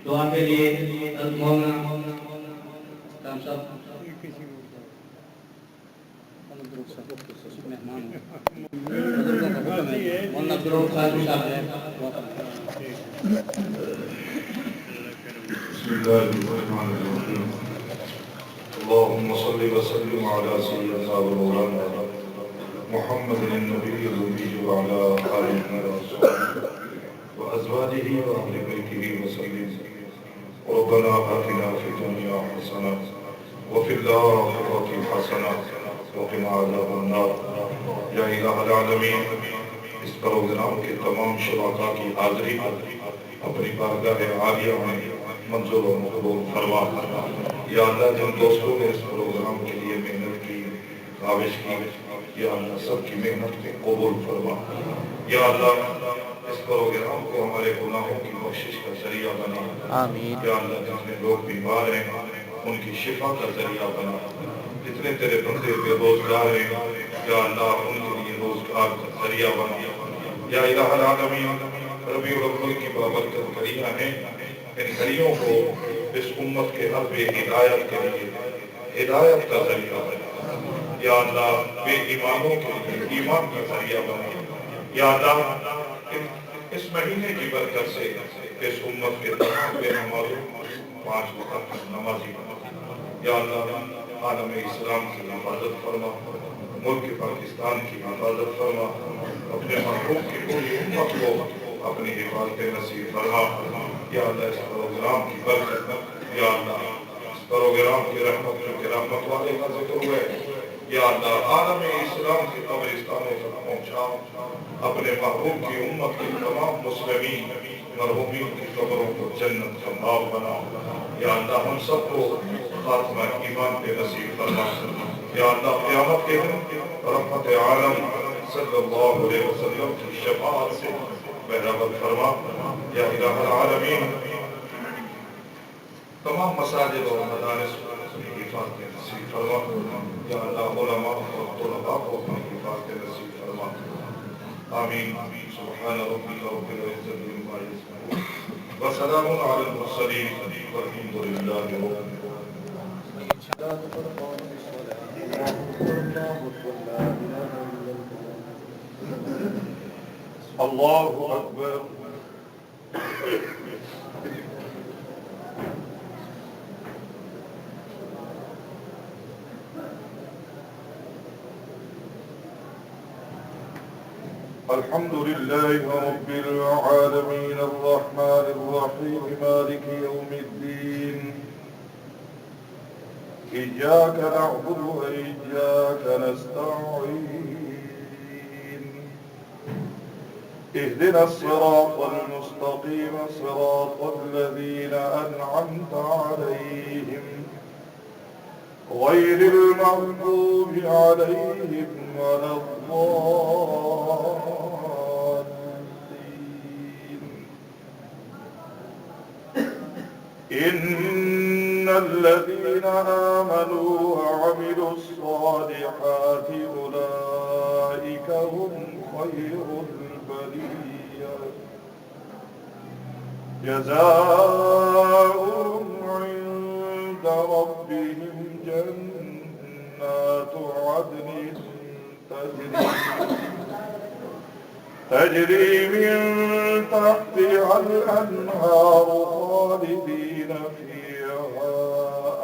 دعا کے لیے حضرت مولانا ہم سب مولانا عبدالروف صاحب ہے بسم الله الرحمن الرحيم اللهم صل وسلم على سيدنا ومولانا محمد النبي الأمي وعلى آله وصحبه وأزواجه وأهل بيته وسلم ربنا آتنا في الدنيا حسنة وفي الآخرة حسنة وقنا عذاب النار یا الہ العالمین اس پروگرام کے تمام شرکاء کی حاضری اپنی بارگاہ عالیہ میں منظور و مقبول فرما یا اللہ جن دوستوں نے اس پروگرام کے لیے محنت کی کاوش کی یا اللہ سب کی محنت کو قبول فرما یا اللہ اس پروگرام کو ہمارے گناہوں کی بخشش کا ذریعہ بنا آمین یا اللہ جتنے لوگ بیمار ہیں ان کی شفا کا ذریعہ بنا جتنے تیرے بندے بے روزگار ہیں یا اللہ ان کے لیے روزگار کا ذریعہ بنا یا الہ العالمین ربیع الاول کی بابرکت گھڑیاں ہیں ان گھڑیوں کو اس امت کے حق ہدایت کے لیے ہدایت کا ذریعہ بنا یا اللہ بے ایمانوں کے لیے ایمان کا ذریعہ بنا یا اللہ اس مہینے کی برکت سے اس امت کے تمام بے نمازوں 5 وقت تک نمازی بنا یا اللہ عالم اسلام کی حفاظت فرما ملک پاکستان کی حفاظت فرما اپنے محبوب کی پوری امت کو اپنی حفاظت نصیب فرما یا اللہ اس پروگرام کی برکت یا اللہ اس پروگرام کی رحمت کے رحمت والے کا ذکر ہوئے یا اللہ عالم اسلام کے قبرستانوں تک پہنچا اپنے محبوب کی امت کے تمام مسلمین مرحومین کی قبروں کو جنت کا باغ بنا یا اللہ ہم سب کو خاتمہ ایمان پہ نصیب فرما یا اللہ قیامت کے دن رحمت عالم صلی اللہ علیہ وسلم کی شفاعت سے بہرابت فرما یا الہ العالمین تمام مساجد اور مدارس کی حفاظت نصیب فرما یا اللہ علماء اور طلباء کو اپنی حفاظت نصیب فرما آمین سبحان ربک رب العزت عما یصفون وسلام علی المرسلین والحمد للہ رب اللہ اکبر الحمد لله رب العالمين الرحمن الرحيم مالك يوم الدين إياك نعبد وإياك نستعين اهدنا الصراط المستقيم صراط الذين أنعمت عليهم غير المغضوب عليهم ولا الضالين إن الذين آمنوا وعملوا الصالحات أولئك هم خير البرية جزاؤهم عند ربهم جنات عدن تجري من تحتها الأنهار خالدين فيها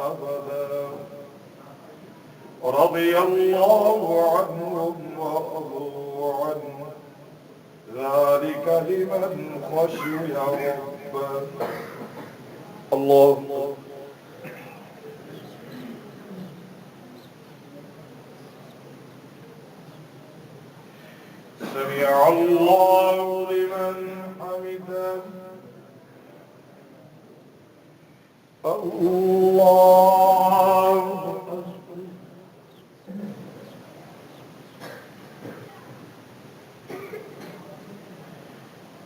أبدا رضي الله عنهم ورضوا عنه ذلك لمن خشي ربه. الله. سمع الله لمن حمده. الله أكبر.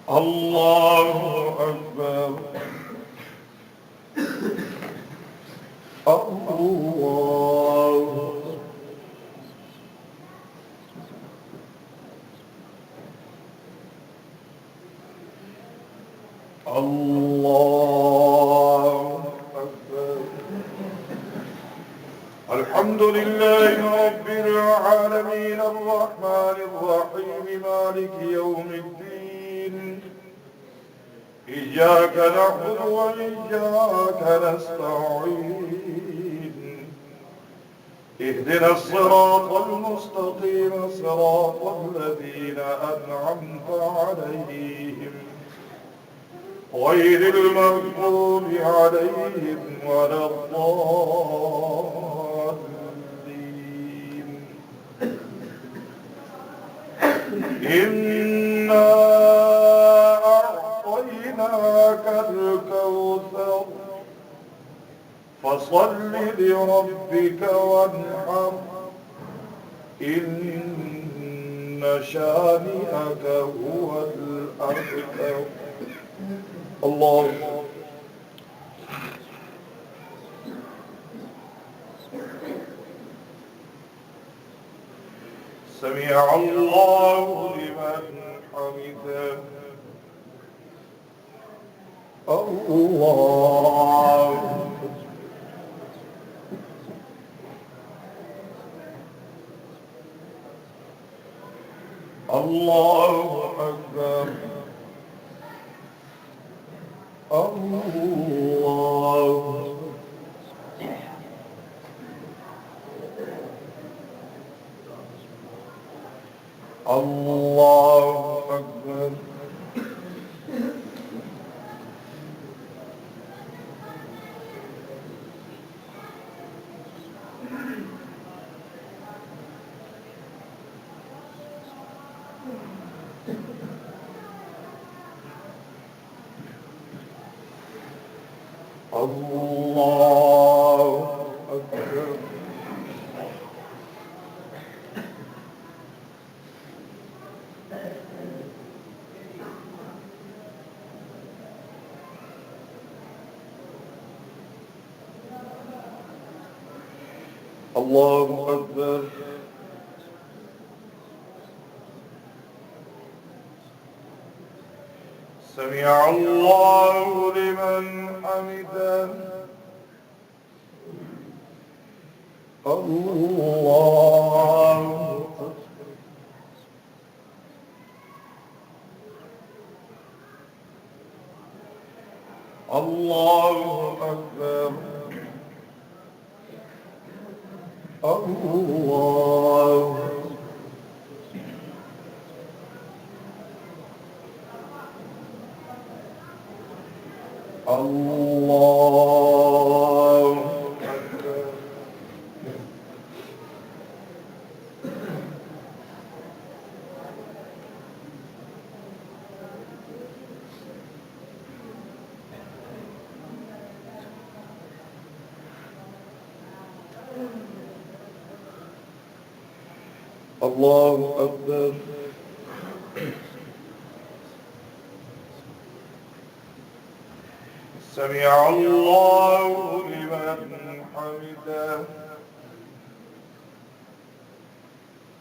الله أكبر. الله. الله أكبر. الحمد لله رب العالمين الرحمن الرحيم مالك يوم الدين إياك نعبد وإياك نستعين اهدنا الصراط المستقيم صراط الذين أنعمت عليهم غير المغضوب عليهم ولا الضالين. إنا أعطيناك الكوثر فصل لربك وانحر إن شانئك هو الأبتر. الله. سمع الله لمن حمده. الله. الله أكبر. الله. الله أكبر. الله أكبر. الله أكبر. سمع الله لمن حمده. الله. الله أكبر. الله. الله أكبر. الله أكبر. سمع الله لمن حمده.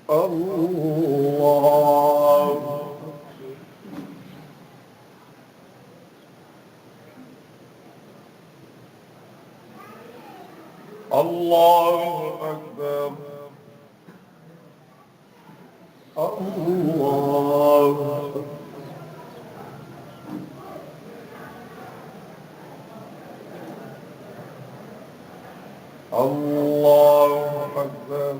الله. الله أكبر. الله الله أكبر